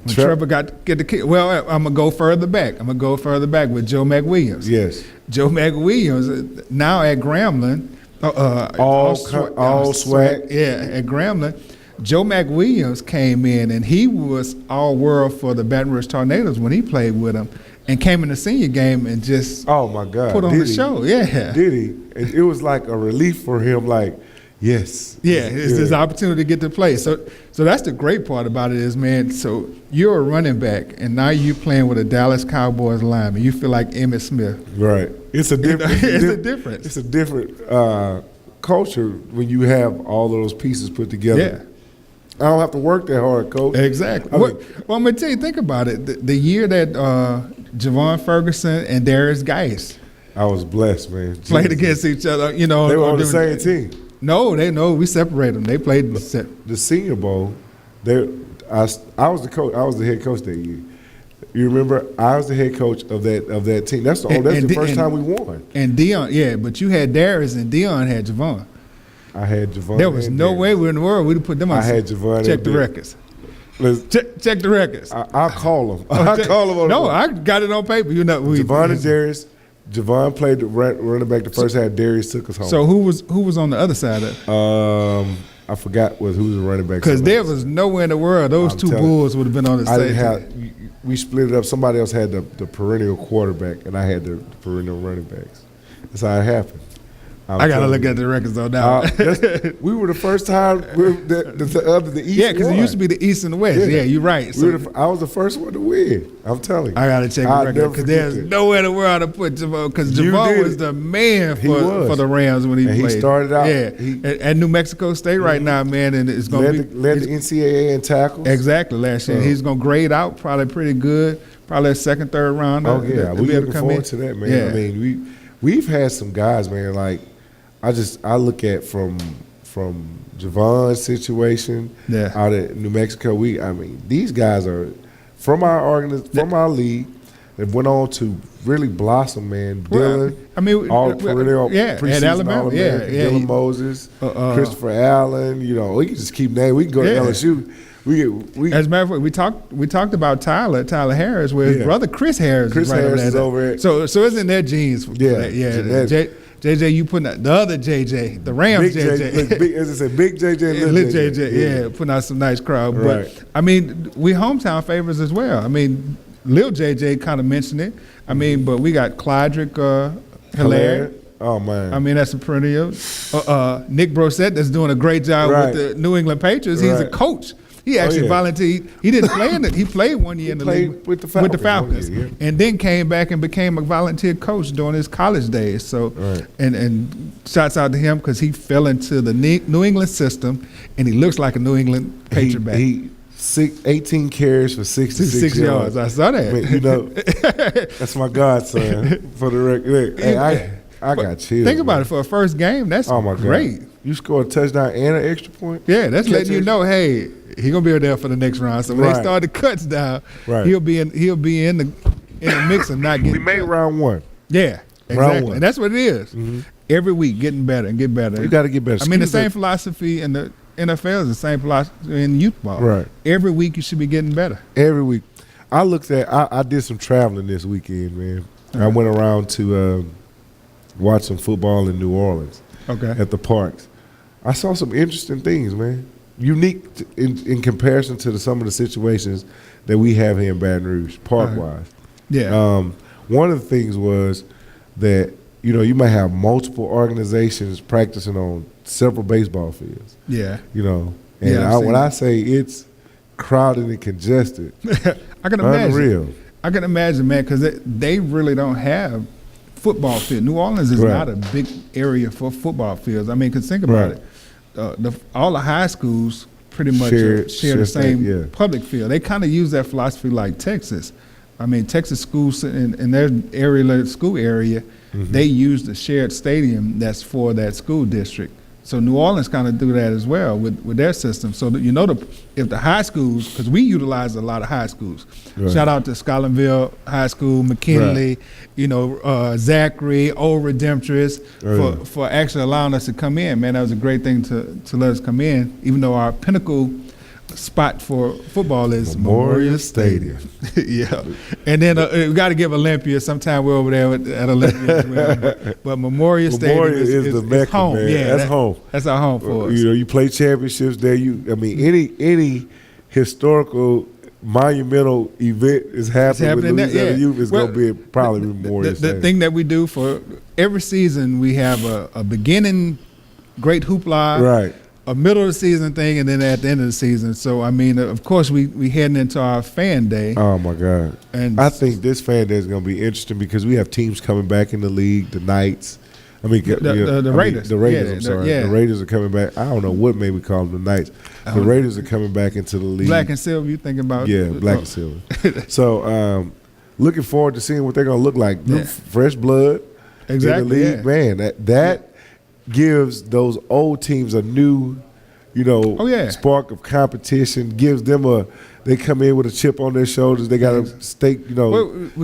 Speaker 8: When Trevor get the kick. Well, I'm gonna go further back. With Joe McWilliams.
Speaker 1: Yes.
Speaker 8: Joe McWilliams now at Grambling.
Speaker 1: All SWAC.
Speaker 8: Yeah, at Grambling. Joe McWilliams came in and he was all world for the Baton Rouge Tornadoes when he played with them, and came in the senior game and just
Speaker 1: Oh my God.
Speaker 8: put on
Speaker 1: Did
Speaker 8: the
Speaker 1: he?
Speaker 8: show. Yeah.
Speaker 1: Did he? It was like a relief for him. Like, yes.
Speaker 8: Yeah, it's his opportunity to get to play. So that's the great part about it is, man, so you're a running back, and now you're playing with a Dallas Cowboys lineman. You feel like Emmitt Smith.
Speaker 1: Right. It's a different.
Speaker 8: It's a difference.
Speaker 1: It's a different culture when you have all of those pieces put together.
Speaker 8: Yeah.
Speaker 1: I don't have to work that hard, Coach.
Speaker 8: Exactly.
Speaker 1: I mean,
Speaker 8: Well, I'm going to tell you, think about it. The year that Javon Ferguson and Darius Geis
Speaker 1: I was blessed, man.
Speaker 8: played against each other,
Speaker 1: They were on the same
Speaker 8: different-
Speaker 1: team.
Speaker 8: No, we separated them. They played
Speaker 1: The Senior Bowl. I was the coach. I was the head coach that year. You remember? I was the head coach of that team. That's the first time we won.
Speaker 8: And Dion, yeah, but you had Darius and Dion had Javon.
Speaker 1: I had Javon.
Speaker 8: There was
Speaker 1: and
Speaker 8: no
Speaker 1: Darius.
Speaker 8: way in the world we'd have put them on.
Speaker 1: I had Javon.
Speaker 8: Check
Speaker 1: and
Speaker 8: the
Speaker 1: Darius.
Speaker 8: records.
Speaker 1: Listen,
Speaker 8: Check the records.
Speaker 1: I'll call him. I'll call him on
Speaker 8: No,
Speaker 1: the
Speaker 8: I got it on paper.
Speaker 1: Javon and Darius. Javon played the running back the first half. Darius took us home.
Speaker 8: So who was on the other side of it?
Speaker 1: I forgot who was the running back.
Speaker 8: Because there was nowhere in the world those
Speaker 1: I'm
Speaker 8: two
Speaker 1: telling
Speaker 8: Bulls would have been on the
Speaker 1: I
Speaker 8: same
Speaker 1: didn't have.
Speaker 8: team.
Speaker 1: we split it up. Somebody else had the perennial quarterback, and I had the perennial running backs. That's how it happened.
Speaker 8: I got to look at the records on that.
Speaker 1: We were the first time the East.
Speaker 8: Yeah, because it used to be the East and the West. Yeah, you're right.
Speaker 1: I was the first one to win. I'm telling you.
Speaker 8: I got to check the record because there's nowhere in the world to put Javon, because Javon was the man for the Rams when he played.
Speaker 1: He started out.
Speaker 8: At New Mexico State right now, man, and it's going to be
Speaker 1: led the NCAA in tackles.
Speaker 8: Exactly, last year. He's going to grade out probably pretty good, probably a second, third round.
Speaker 1: Oh yeah, we're looking forward to that, man. Yeah. I mean, we've had some guys, man, like. I look at from Javon's situation out at New Mexico. These guys are from our league. They went on to really blossom, man. Dylan, all perennial preseason
Speaker 8: Alabama,
Speaker 1: Dylan Moses, Christopher Allen. We can just keep naming. We can go to LSU.
Speaker 8: As a matter of fact, we talked about Tyler Harris, where his brother Chris Harris
Speaker 1: is over it.
Speaker 8: So it's in their genes. JJ, you putting out the other JJ, the Rams
Speaker 1: big
Speaker 8: JJ.
Speaker 1: As I said, big JJ and
Speaker 8: little JJ. Putting out some nice crowd.
Speaker 1: Right.
Speaker 8: But, we hometown favorites as well. Lil JJ kind of mentioned it. But we got Clydrick Hilaire.
Speaker 1: Oh, man.
Speaker 8: That's a perennial. Nick Brossette that's doing a great job with the New England Patriots. He's a coach. He actually volunteered. He didn't play in it. He played 1 year in the league
Speaker 1: with the
Speaker 8: Falcons, and then came back and became a volunteer coach during his college days. So, and shouts out to him because he fell into the New England system, and he looks like a New England Patriot back.
Speaker 1: 18 carries for 66 yards.
Speaker 8: I saw that.
Speaker 1: That's my godson for the record. Hey, I got chills.
Speaker 8: Think about it, for a first game, that's great.
Speaker 1: You score a touchdown and an extra point?
Speaker 8: Yeah, that's letting you know, hey, he's gonna be there for the next round. So when they start the cuts down, he'll be in the mix of not getting.
Speaker 1: We made round one.
Speaker 8: Yeah, exactly.
Speaker 1: Round one.
Speaker 8: And that's what it is. Mm-hmm. Every week getting better and get better.
Speaker 1: You got to get better.
Speaker 8: The same philosophy in the NFL is the same philosophy in youth ball.
Speaker 1: Right.
Speaker 8: Every week you should be getting better.
Speaker 1: Every week. I did some traveling this weekend, man. I went around to watch some football in New Orleans. At the parks. I saw some interesting things, man. Unique in comparison to some of the situations that we have here in Baton Rouge, park-wise.
Speaker 8: Yeah.
Speaker 1: One of the things was that, you might have multiple organizations practicing on several baseball fields.
Speaker 8: Yeah.
Speaker 1: When I say it's crowded and congested,
Speaker 8: I can imagine.
Speaker 1: Unreal.
Speaker 8: I can imagine, man, because they really don't have football field. New Orleans is not a big area for football fields. Because think about it. All the high schools pretty much share the same public field. They kind of use that philosophy like Texas. Texas schools in their area, school area, they use the shared stadium that's for that school district. So New Orleans kind of do that as well with their system. So that, if the high schools, because we utilize a lot of high schools. Shout out to Scotlandville High School, McKinley, Zachary, Old Redemptorist for actually allowing us to come in. Man, that was a great thing to let us come in, even though our pinnacle spot for football is Memorial Stadium. Yeah. And then we got to give Olympia. Sometime we're over there at Olympia as well. But Memorial Stadium is
Speaker 1: the Mecca,
Speaker 8: home.
Speaker 1: Man.
Speaker 8: Yeah,
Speaker 1: that's home.
Speaker 8: That's our home for us.
Speaker 1: You play championships there. Any historical monumental event is happening with Louisiana Youth is going to be probably Memorial Stadium.
Speaker 8: The thing that we do for every season, we have a beginning great hoopla.
Speaker 1: Right.
Speaker 8: A middle of the season thing, and then at the end of the season. So, of course, we heading into our fan day.
Speaker 1: Oh, my God. And I think this fan day is going to be interesting because we have teams coming back in the league, the Knights.
Speaker 8: The Raiders.
Speaker 1: The Raiders, I'm sorry. The Raiders are coming back. I don't know what made me call them the Knights. The Raiders are coming back into the league.
Speaker 8: Black and silver, you thinking about?
Speaker 1: Yeah, black and silver. So, looking forward to seeing what they're going to look like. Fresh blood
Speaker 8: exactly,
Speaker 1: in the league. Man, that gives those old teams a new, spark of competition. Gives them they come in with a chip on their shoulders. They got a stake,
Speaker 8: we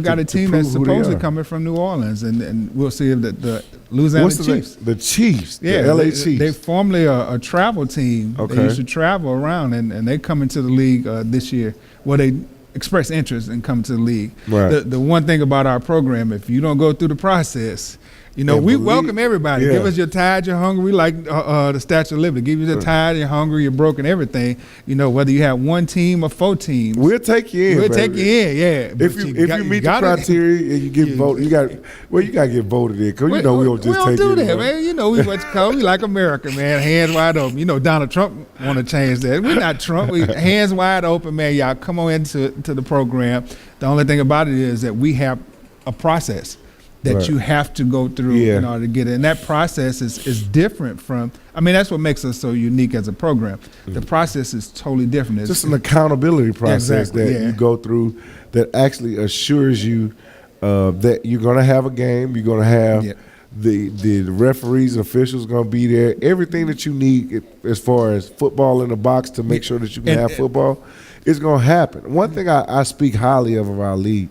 Speaker 8: got a team that's supposedly coming from New Orleans, and we'll see if the Louisiana Chiefs.
Speaker 1: The Chiefs,
Speaker 8: the
Speaker 1: LA Chiefs.
Speaker 8: They formerly a travel team.
Speaker 1: Okay.
Speaker 8: They used to travel around, and they come into the league this year. Well, they express interest in coming to the league.
Speaker 1: Right.
Speaker 8: The one thing about our program, if you don't go through the process, You know,
Speaker 1: And
Speaker 8: we
Speaker 1: believe-
Speaker 8: welcome everybody.
Speaker 1: Yeah.
Speaker 8: Give us your tired, your hungry, like the Statue of Liberty. Give you the tired, your hungry, you're broken, everything. You know, whether you have one team or 4 teams,
Speaker 1: We'll take you in.
Speaker 8: we'll
Speaker 1: baby.
Speaker 8: take you in. Yeah, but
Speaker 1: If you meet the
Speaker 8: gotta-
Speaker 1: criteria and you get voted, you gotta get voted in, because you know we don't just take
Speaker 8: do that,
Speaker 1: anybody.
Speaker 8: man. You know we what you call we like America, man. Hands wide open. You know Donald Trump want to change that. We're not Trump. We hands wide open, man. Y'all come on into the program. The only thing about it is that we have a process that
Speaker 1: Right.
Speaker 8: you have to go through
Speaker 1: Yeah.
Speaker 8: in order to get it. And that process is different from. I mean, that's what makes us so unique as a program. The process is totally different. It's
Speaker 1: Just an accountability process
Speaker 8: Exactly,
Speaker 1: that
Speaker 8: yeah.
Speaker 1: you go through that actually assures you that you're going to have a game. You're going to have
Speaker 8: Yeah.
Speaker 1: the referees and officials going to be there. Everything that you need as far as football in the box to make sure that you can
Speaker 8: And-
Speaker 1: have football is going to happen. One thing I speak highly of our league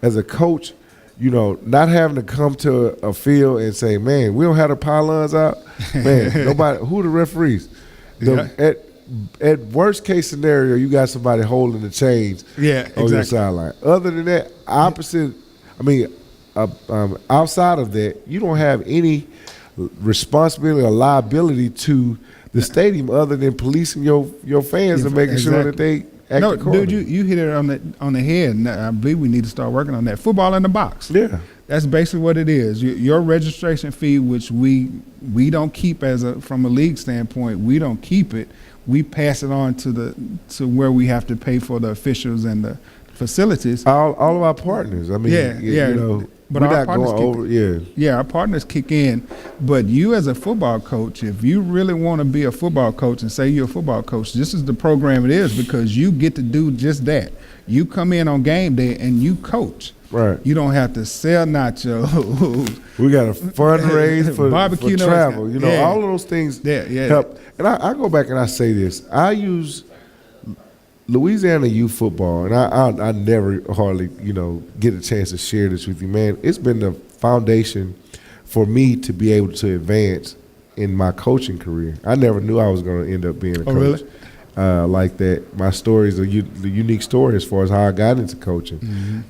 Speaker 1: as a coach, you know, not having to come to a field and say, man, we don't have the pylons out. Man, nobody, who the referees? At worst case scenario, you got somebody holding the chains
Speaker 8: Yeah,
Speaker 1: on your
Speaker 8: exactly.
Speaker 1: sideline. Other than that, outside of that, you don't have any responsibility or liability to the stadium other than policing your fans and making sure that they act
Speaker 8: No,
Speaker 1: accordingly.
Speaker 8: dude, you hit it on the head, and I believe we need to start working on that. Football in the box.
Speaker 1: Yeah.
Speaker 8: That's basically what it is. Your registration fee, which we don't keep from a league standpoint, we don't keep it. We pass it on to where we have to pay for the officials and the facilities.
Speaker 1: All of our partners. I mean,
Speaker 8: Yeah, yeah.
Speaker 1: you know,
Speaker 8: But
Speaker 1: we're
Speaker 8: our
Speaker 1: not
Speaker 8: partners
Speaker 1: going over. Yeah.
Speaker 8: Yeah, our partners kick in, but you as a football coach, if you really want to be a football coach and say you're a football coach, this is the program it is, because you get to do just that. You come in on game day and you coach.
Speaker 1: Right.
Speaker 8: You don't have to sell nachos.
Speaker 1: We got a fundraise for
Speaker 8: Barbecue,
Speaker 1: for
Speaker 8: no,
Speaker 1: travel. You know,
Speaker 8: yeah.
Speaker 1: all of those things
Speaker 8: Yeah.
Speaker 1: help. And I go back and I say this. I use Louisiana youth football, and I never hardly, you know, get a chance to share this with you, man. It's been the foundation for me to be able to advance in my coaching career. I never knew I was going to end up being a coach.
Speaker 8: Really?
Speaker 1: Like that. My story is the unique story as far as how I got into coaching.
Speaker 8: Mm-hmm.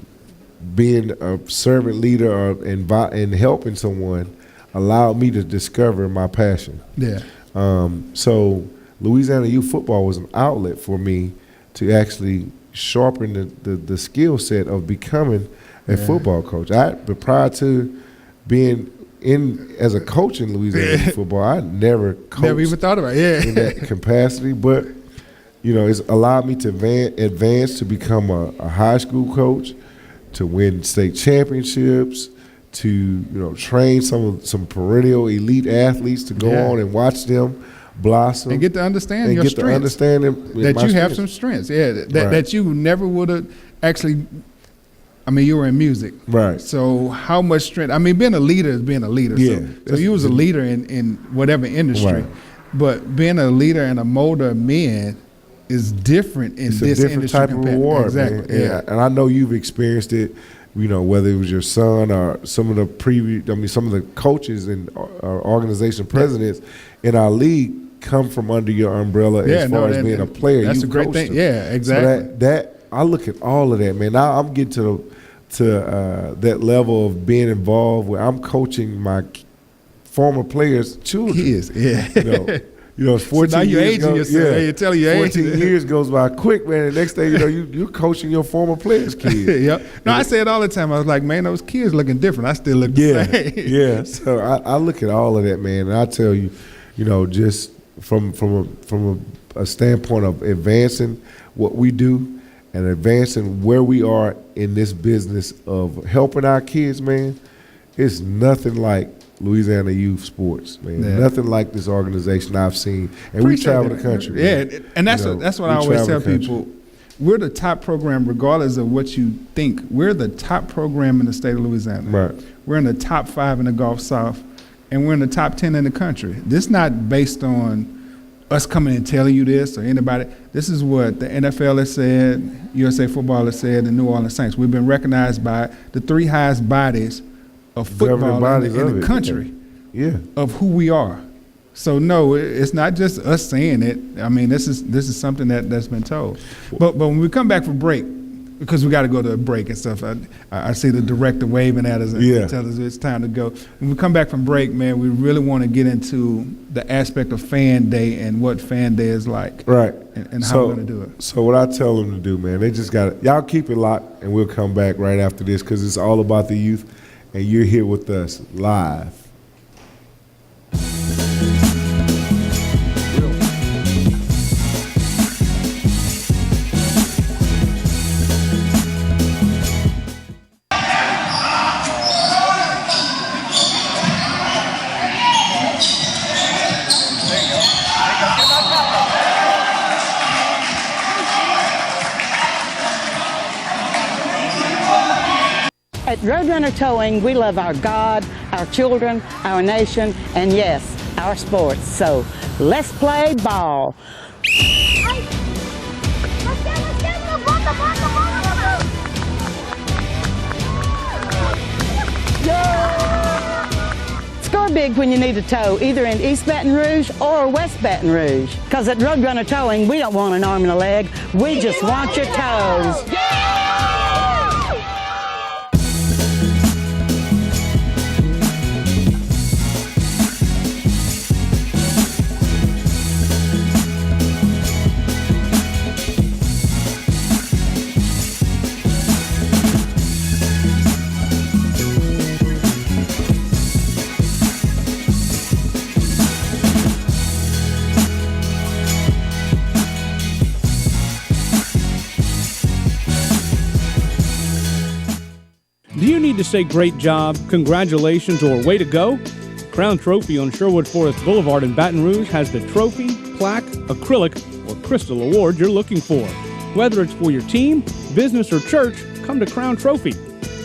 Speaker 1: Being a servant leader and helping someone allowed me to discover my passion.
Speaker 8: Yeah.
Speaker 1: So Louisiana youth football was an outlet for me to actually sharpen the skill set of becoming a football coach. But prior to being in as a coach in Louisiana youth football, I never coached
Speaker 8: Never even thought about it.
Speaker 1: in
Speaker 8: Yeah.
Speaker 1: that capacity. But you know, it's allowed me to advance to become a high school coach, to win state championships, to train some perennial elite athletes, to go
Speaker 8: Yeah.
Speaker 1: on and watch them blossom
Speaker 8: And get to understand
Speaker 1: and
Speaker 8: your
Speaker 1: get
Speaker 8: strengths.
Speaker 1: to understand them,
Speaker 8: That
Speaker 1: my
Speaker 8: you have
Speaker 1: strengths.
Speaker 8: some strengths. Yeah.
Speaker 1: Right.
Speaker 8: That you never would have actually. I mean, you were in music.
Speaker 1: Right.
Speaker 8: So how much strength? I mean, being a leader is being a leader.
Speaker 1: Yeah.
Speaker 8: So you was a leader in whatever industry.
Speaker 1: Right.
Speaker 8: But being a leader and a molder of men is different in
Speaker 1: It's
Speaker 8: this
Speaker 1: a different
Speaker 8: industry.
Speaker 1: type of reward,
Speaker 8: Exactly.
Speaker 1: man.
Speaker 8: Yeah.
Speaker 1: And I know you've experienced it. You know, whether it was your son or some of the coaches and organization presidents in our league come from under your umbrella as far as being a player.
Speaker 8: That's
Speaker 1: You
Speaker 8: a great
Speaker 1: coached
Speaker 8: thing.
Speaker 1: them.
Speaker 8: Yeah,
Speaker 1: So
Speaker 8: exactly.
Speaker 1: that I look at all of that, man. Now I'm getting to that level of being involved where I'm coaching my former players' children.
Speaker 8: Kids, yeah.
Speaker 1: You know, it's 14
Speaker 8: now you're
Speaker 1: years
Speaker 8: aging
Speaker 1: goes,
Speaker 8: yourself. You're telling your age.
Speaker 1: 14 years goes by quick, man. The next thing you know, you're coaching your former players' kids.
Speaker 8: Yep. No, I say it all the time. I was like, man, those kids looking different. I still look the same.
Speaker 1: Yeah. So I look at all of that, man, and I tell you, just from a standpoint of advancing what we do and advancing where we are in this business of helping our kids, man, it's nothing like Louisiana youth sports, man.
Speaker 8: Yeah.
Speaker 1: Nothing like this organization I've seen, and we travel the country.
Speaker 8: Yeah,
Speaker 1: man.
Speaker 8: and that's what I always tell
Speaker 1: travel the
Speaker 8: people. We're the top program, regardless of what you think. We're the top program in the state of Louisiana.
Speaker 1: Right.
Speaker 8: We're in the top 5 in the Gulf South, and we're in the top 10 in the country. This is not based on us coming and telling you this or anybody. This is what the NFL has said, USA Football has said, and New Orleans Saints. We've been recognized by the 3 highest bodies of football
Speaker 1: Governing bodies
Speaker 8: in
Speaker 1: of
Speaker 8: the
Speaker 1: it,
Speaker 8: country
Speaker 1: Yeah.
Speaker 8: of who we are. So no, it's not just us saying it. I mean, this is something that's been told. But when we come back from break, because we got to go to a break and stuff. I see the director waving at us and
Speaker 1: Yeah.
Speaker 8: telling us it's time to go. When we come back from break, man, we really want to get into the aspect of Fan Day and what Fan Day is like.
Speaker 1: Right.
Speaker 8: And how we're going to do it.
Speaker 1: So what I tell them to do, man, they just got to, y'all keep it locked, and we'll come back right after this because it's all about the youth, and you're here with us live.
Speaker 4: At Roadrunner Towing, we love our God, our children, our nation, and yes, our sports. So let's play ball. Score big when you need a tow, either in East Baton Rouge or West Baton Rouge. Because at Roadrunner Towing, we don't want an arm and a leg. We just want your toes.
Speaker 2: Do you need to say great job, congratulations, or way to go? Crown Trophy on Sherwood Forest Boulevard in Baton Rouge has the trophy, plaque, acrylic, or crystal award you're looking for. Whether it's for your team, business, or church, come to Crown Trophy.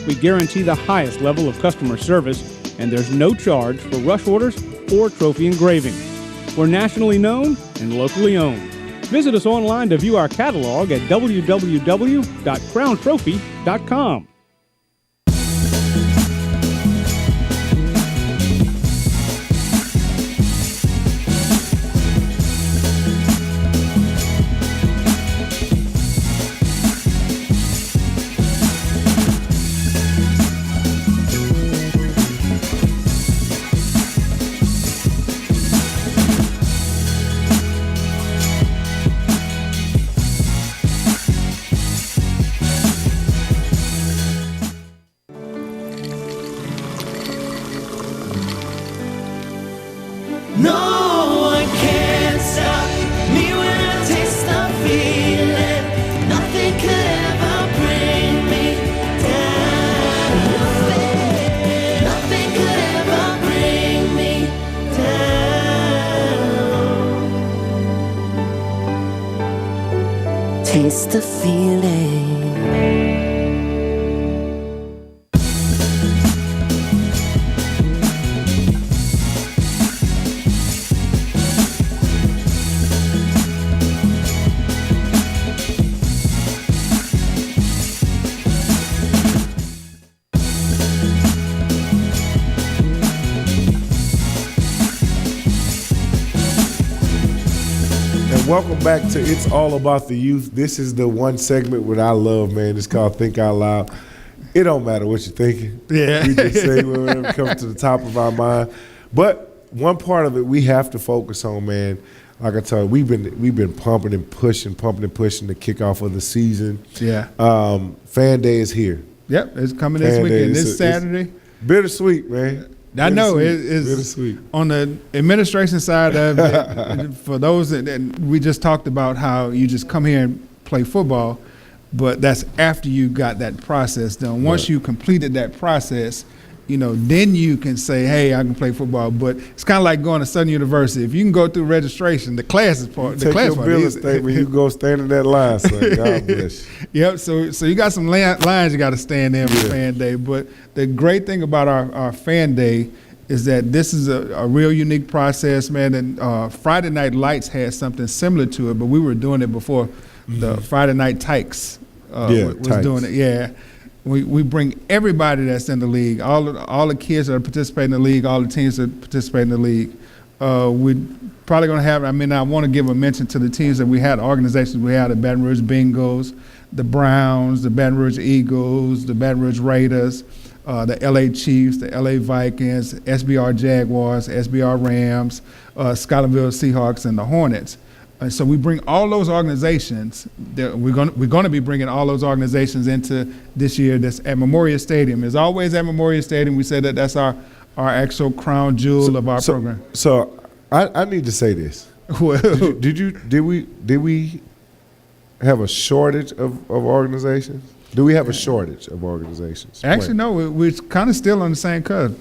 Speaker 2: We guarantee the highest level of customer service, and there's no charge for rush orders or trophy engraving. We're nationally known and locally owned. Visit us online to view our catalog at www.crowntrophy.com.
Speaker 3: No one can stop me when I taste the feeling. Nothing could ever bring me down. Nothing could ever bring me down. Taste the feeling.
Speaker 1: Welcome back to It's All About the Youth. This is the one segment that I love, man. It's called Think Out Loud. It don't matter what you're thinking.
Speaker 8: Yeah.
Speaker 1: We just say whatever comes to the top of our mind. But one part of it we have to focus on, man. Like I told you, we've been pumping and pushing the kickoff of the season.
Speaker 8: Yeah.
Speaker 1: Fan Day is here.
Speaker 8: Yep, it's coming this
Speaker 1: Fan Day.
Speaker 8: weekend.
Speaker 1: It's
Speaker 8: This Saturday.
Speaker 1: Bittersweet, man.
Speaker 8: I know
Speaker 1: Bittersweet.
Speaker 8: it's
Speaker 1: Bittersweet.
Speaker 8: on the administration side of it. For those that we just talked about how you just come here and play football, but that's after you got that process done. Once
Speaker 1: Right.
Speaker 8: you completed that process, then you can say, "Hey, I can play football." But it's kind of like going to Southern University. If you can go through registration, the classes part, the
Speaker 1: Take
Speaker 8: class
Speaker 1: your
Speaker 8: part
Speaker 1: bill
Speaker 8: is
Speaker 1: statement, you go stand in that line, son. God bless you.
Speaker 8: Yep. So you got some lines you got to stand in for Fan Day. But the great thing about our Fan Day is that this is a real unique process, man. And Friday Night Lights had something similar to it, but we were doing it before the Friday Night Tykes was
Speaker 1: Tykes.
Speaker 8: doing it. Yeah. We bring everybody that's in the league, all the kids that participate in the league, all the teams that participate in the league. We probably going to have, I want to give a mention to the teams that we had, organizations we had, the Baton Rouge Bengals, the Browns, the Baton Rouge Eagles, the Baton Rouge Raiders, the LA Chiefs, the LA Vikings, SBR Jaguars, SBR Rams, Scotlandville Seahawks, and the Hornets. So we bring all those organizations. We're going to be bringing all those organizations into this year. That's at Memorial Stadium. It's always at Memorial Stadium. We say that that's our actual crown jewel of our program.
Speaker 1: So I need to say this.
Speaker 8: Well,
Speaker 1: Did we have a shortage of organizations? Do we have a shortage of organizations?
Speaker 8: Actually, no. We're kind of still on the same curve.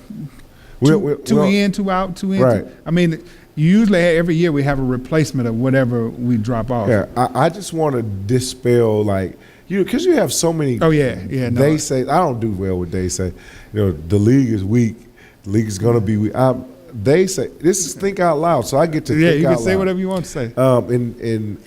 Speaker 8: Two in, two out, two in.
Speaker 1: Right.
Speaker 8: I mean, usually every year we have a replacement of whatever we drop off.
Speaker 1: Yeah, I just want to dispel, like, because you have so many.
Speaker 8: Oh yeah. No.
Speaker 1: They say I don't do well with they say. The league is weak. The league is going to be weak. They say this is think out loud, so I get to think out loud.
Speaker 8: Yeah, you can say whatever you want to say.
Speaker 1: And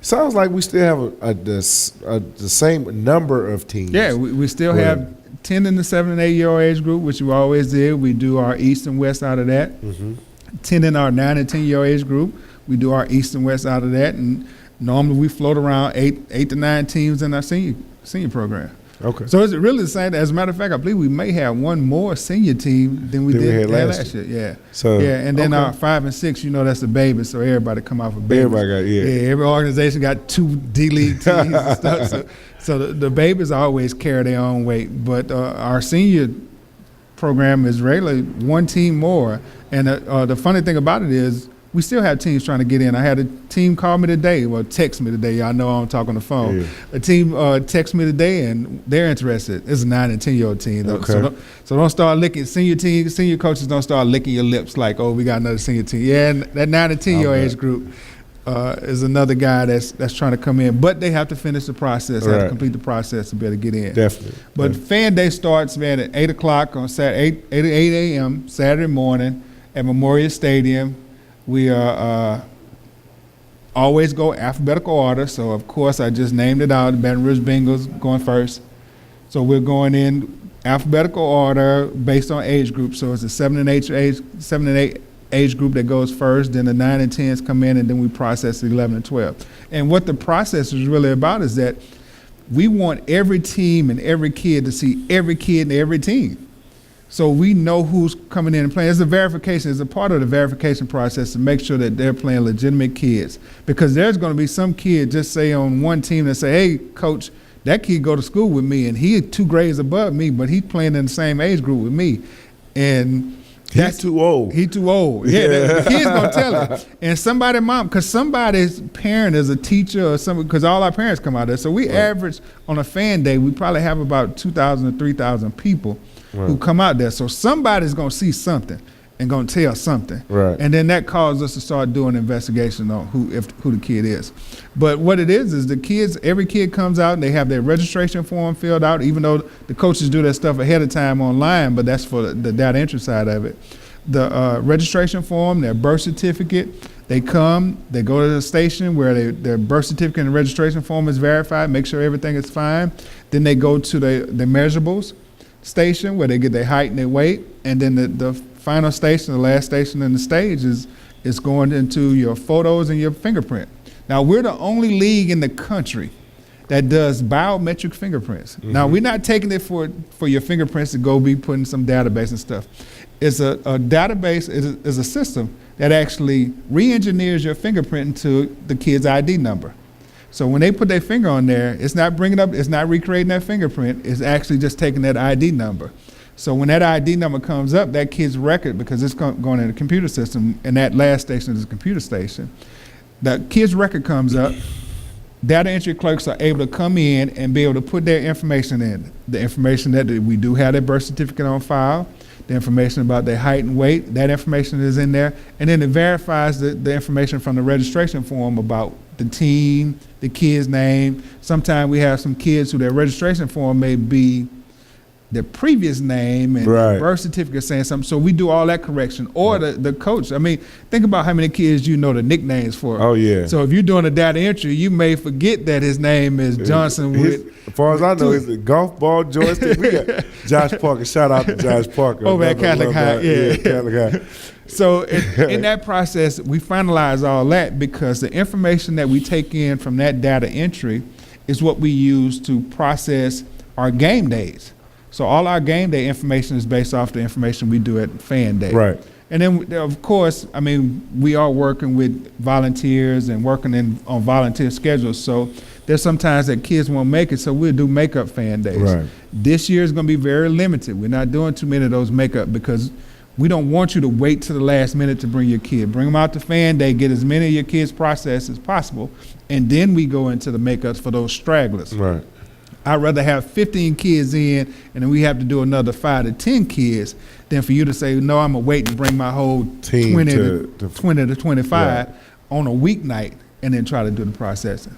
Speaker 1: sounds like we still have the same number of teams.
Speaker 8: Yeah, we still have 10 in the 7 and 8 year old age group, which we always did. We do our East and West out of that. Mm-hmm. 10 in our 9 and 10 year old age group, we do our East and West out of that. And normally we float around 8 to 9 teams in our senior program.
Speaker 1: Okay.
Speaker 8: So it's really the same. As a matter of fact, I believe we may have one more senior team than we did last year. Yeah.
Speaker 1: So
Speaker 8: and then our 5 and 6, that's the babies. So everybody come off of babies.
Speaker 1: Everybody got
Speaker 8: every organization got 2 D-League teams and stuff. So the babies always carry their own weight. But our senior program is regularly one team more. And the funny thing about it is we still have teams trying to get in. I had a team call me today, text me today. Y'all know I don't talk on the phone. Yeah. A team text me today, and they're interested. It's a 9 and 10 year old team.
Speaker 1: Okay.
Speaker 8: So don't start licking senior coaches. Don't start licking your lips like, oh, we got another senior team. Yeah, and that 9 and 10 year old age group is another guy that's trying to come in, but they have to finish the process, have to complete the process to be able to get in.
Speaker 1: Definitely.
Speaker 8: But Fan Day starts, man, at 8 o'clock on Saturday, 8 a.m. Saturday morning at Memorial Stadium. We always go alphabetical order. So, of course, I just named it out. The Baton Rouge Bengals going first. So we're going in alphabetical order based on age group. So it's the 7 and 8 age group that goes first. Then the 9 and 10s come in, and then we process the 11 and 12. And what the process is really about is that we want every team and every kid to see every kid in every team. So we know who's coming in and playing. It's a verification. It's a part of the verification process to make sure that they're playing legitimate kids. Because there's going to be some kid, just say on one team, that say, hey, coach, that kid go to school with me, and he 2 grades above me, but he's playing in the same age group with me. And
Speaker 1: he's too old.
Speaker 8: He's too old. Yeah, the kid's going to tell it. And somebody's parent is a teacher or something, because all our parents come out there. So we average on a Fan Day, we probably have about 2,000 to 3,000 people who come out there. So somebody's going to see something and going to tell something.
Speaker 1: Right.
Speaker 8: And then that causes us to start doing an investigation on who the kid is. But what it is the kids, every kid comes out and they have their registration form filled out, even though the coaches do that stuff ahead of time online, but that's for the data entry side of it. The registration form, their birth certificate, they come, they go to the station where their birth certificate and registration form is verified, make sure everything is fine. Then they go to the measurables station where they get their height and their weight, and then the final station, the last station in the stage is going into your photos and your fingerprint. Now, we're the only league in the country that does biometric fingerprints. Mm-hmm. Now, we're not taking it for your fingerprints to go be putting some database and stuff. It's a database, is a system that actually re-engineers your fingerprint into the kid's ID number. So when they put their finger on there, it's not recreating that fingerprint, it's actually just taking that ID number. So when that ID number comes up, that kid's record, because it's going in the computer system, and that last station is a computer station, the kid's record comes up, data entry clerks are able to come in and be able to put their information in. The information that we do have their birth certificate on file, the information about their height and weight, that information is in there, and then it verifies the information from the registration form about the team, the kid's name. Sometimes we have some kids who their registration form may be the previous name and
Speaker 1: Right.
Speaker 8: birth certificate saying something. So we do all that correction. Or the coach. I mean, think about how many kids you know the nicknames for.
Speaker 1: Oh, yeah.
Speaker 8: So if you're doing a data entry, you may forget that his name is Johnson
Speaker 1: His-
Speaker 8: with.
Speaker 1: as far as I know, it's a golf ball joystick. We got Josh Parker. Shout out to Josh Parker.
Speaker 8: Over at
Speaker 1: Another
Speaker 8: Catholic High,
Speaker 1: alumni.
Speaker 8: yeah.
Speaker 1: Catholic High.
Speaker 8: So in that process, we finalize all that because the information that we take in from that data entry is what we use to process our game days. So all our game day information is based off the information we do at Fan Day.
Speaker 1: Right.
Speaker 8: And then, of course, I mean, we are working with volunteers and working on volunteer schedules. So there's sometimes that kids won't make it, so we'll do makeup Fan Days.
Speaker 1: Right.
Speaker 8: This year is going to be very limited. We're not doing too many of those makeup because we don't want you to wait to the last minute to bring your kid. Bring them out to Fan Day, get as many of your kids processed as possible, and then we go into the makeups for those stragglers.
Speaker 1: Right.
Speaker 8: I'd rather have 15 kids in, and then we have to do another 5 to 10 kids, than for you to say, no, I'm going to wait and bring my whole
Speaker 1: Team
Speaker 8: 20
Speaker 1: to-
Speaker 8: to 25
Speaker 1: Right.
Speaker 8: on a weeknight and then try to do the processing.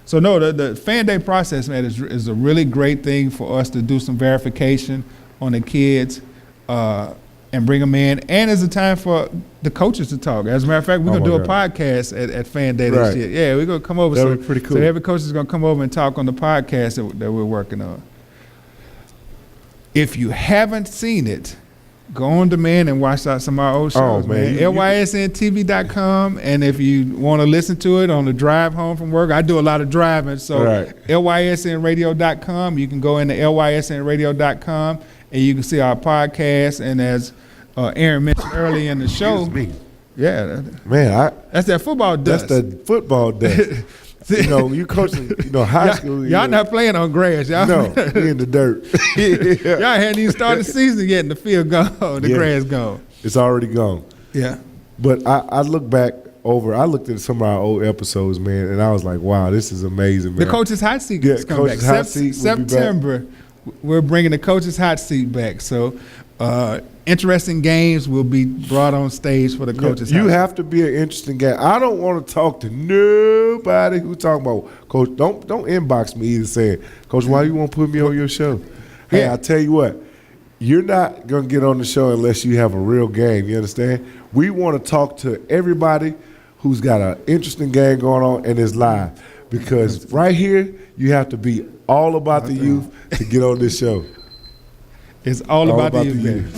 Speaker 8: So no, the Fan Day process, man, is a really great thing for us to do some verification on the kids and bring them in. And it's a time for the coaches to talk. As a matter of fact, we're
Speaker 1: Oh
Speaker 8: going to do
Speaker 1: my
Speaker 8: a
Speaker 1: God.
Speaker 8: podcast at Fan Day
Speaker 1: Right.
Speaker 8: this year. Yeah, we're going to come over.
Speaker 1: That'd
Speaker 8: So,
Speaker 1: be pretty cool.
Speaker 8: So every coach is going to come over and talk on the podcast that we're working on. If you haven't seen it, go on demand and watch out some of our old shows,
Speaker 1: Oh, man.
Speaker 8: man. LYSNTV.com. And if you want to listen to it on the drive home from work, I do a lot of driving. So
Speaker 1: Right.
Speaker 8: LYSNradio.com. You can go into LYSNradio.com and you can see our podcast. And as Aaron mentioned earlier in the show,
Speaker 1: Excuse me.
Speaker 8: yeah,
Speaker 1: Man,
Speaker 8: that's that football
Speaker 1: that's
Speaker 8: dust.
Speaker 1: the football dust. You know, you coaching, high school.
Speaker 8: Y'all not playing on grass. Y'all,
Speaker 1: No, we in the dirt.
Speaker 8: y'all hadn't even started the season yet and the field gone. The
Speaker 1: Yeah.
Speaker 8: grass gone.
Speaker 1: It's already gone.
Speaker 8: Yeah.
Speaker 1: But I look back I looked at some of our old episodes, man, and I was like, wow, this is amazing, man.
Speaker 8: The coach's hot seat
Speaker 1: Yeah,
Speaker 8: is coming back.
Speaker 1: Coach's Hot Seat will be back.
Speaker 8: September, we're bringing the coach's hot seat back. So interesting games will be brought on stage for the coach's
Speaker 1: You
Speaker 8: hot
Speaker 1: have to be an interesting guy. I don't want to talk to nobody who talking about, Coach, don't inbox me either saying, Coach, why you want to put me on your show? Hey,
Speaker 8: Yeah.
Speaker 1: I tell you what, you're not going to get on the show unless you have a real game. You understand? We want to talk to everybody who's got an interesting game going on and is live. Because right here, you have to be all about the youth to get on this show.
Speaker 8: It's all about the youth game.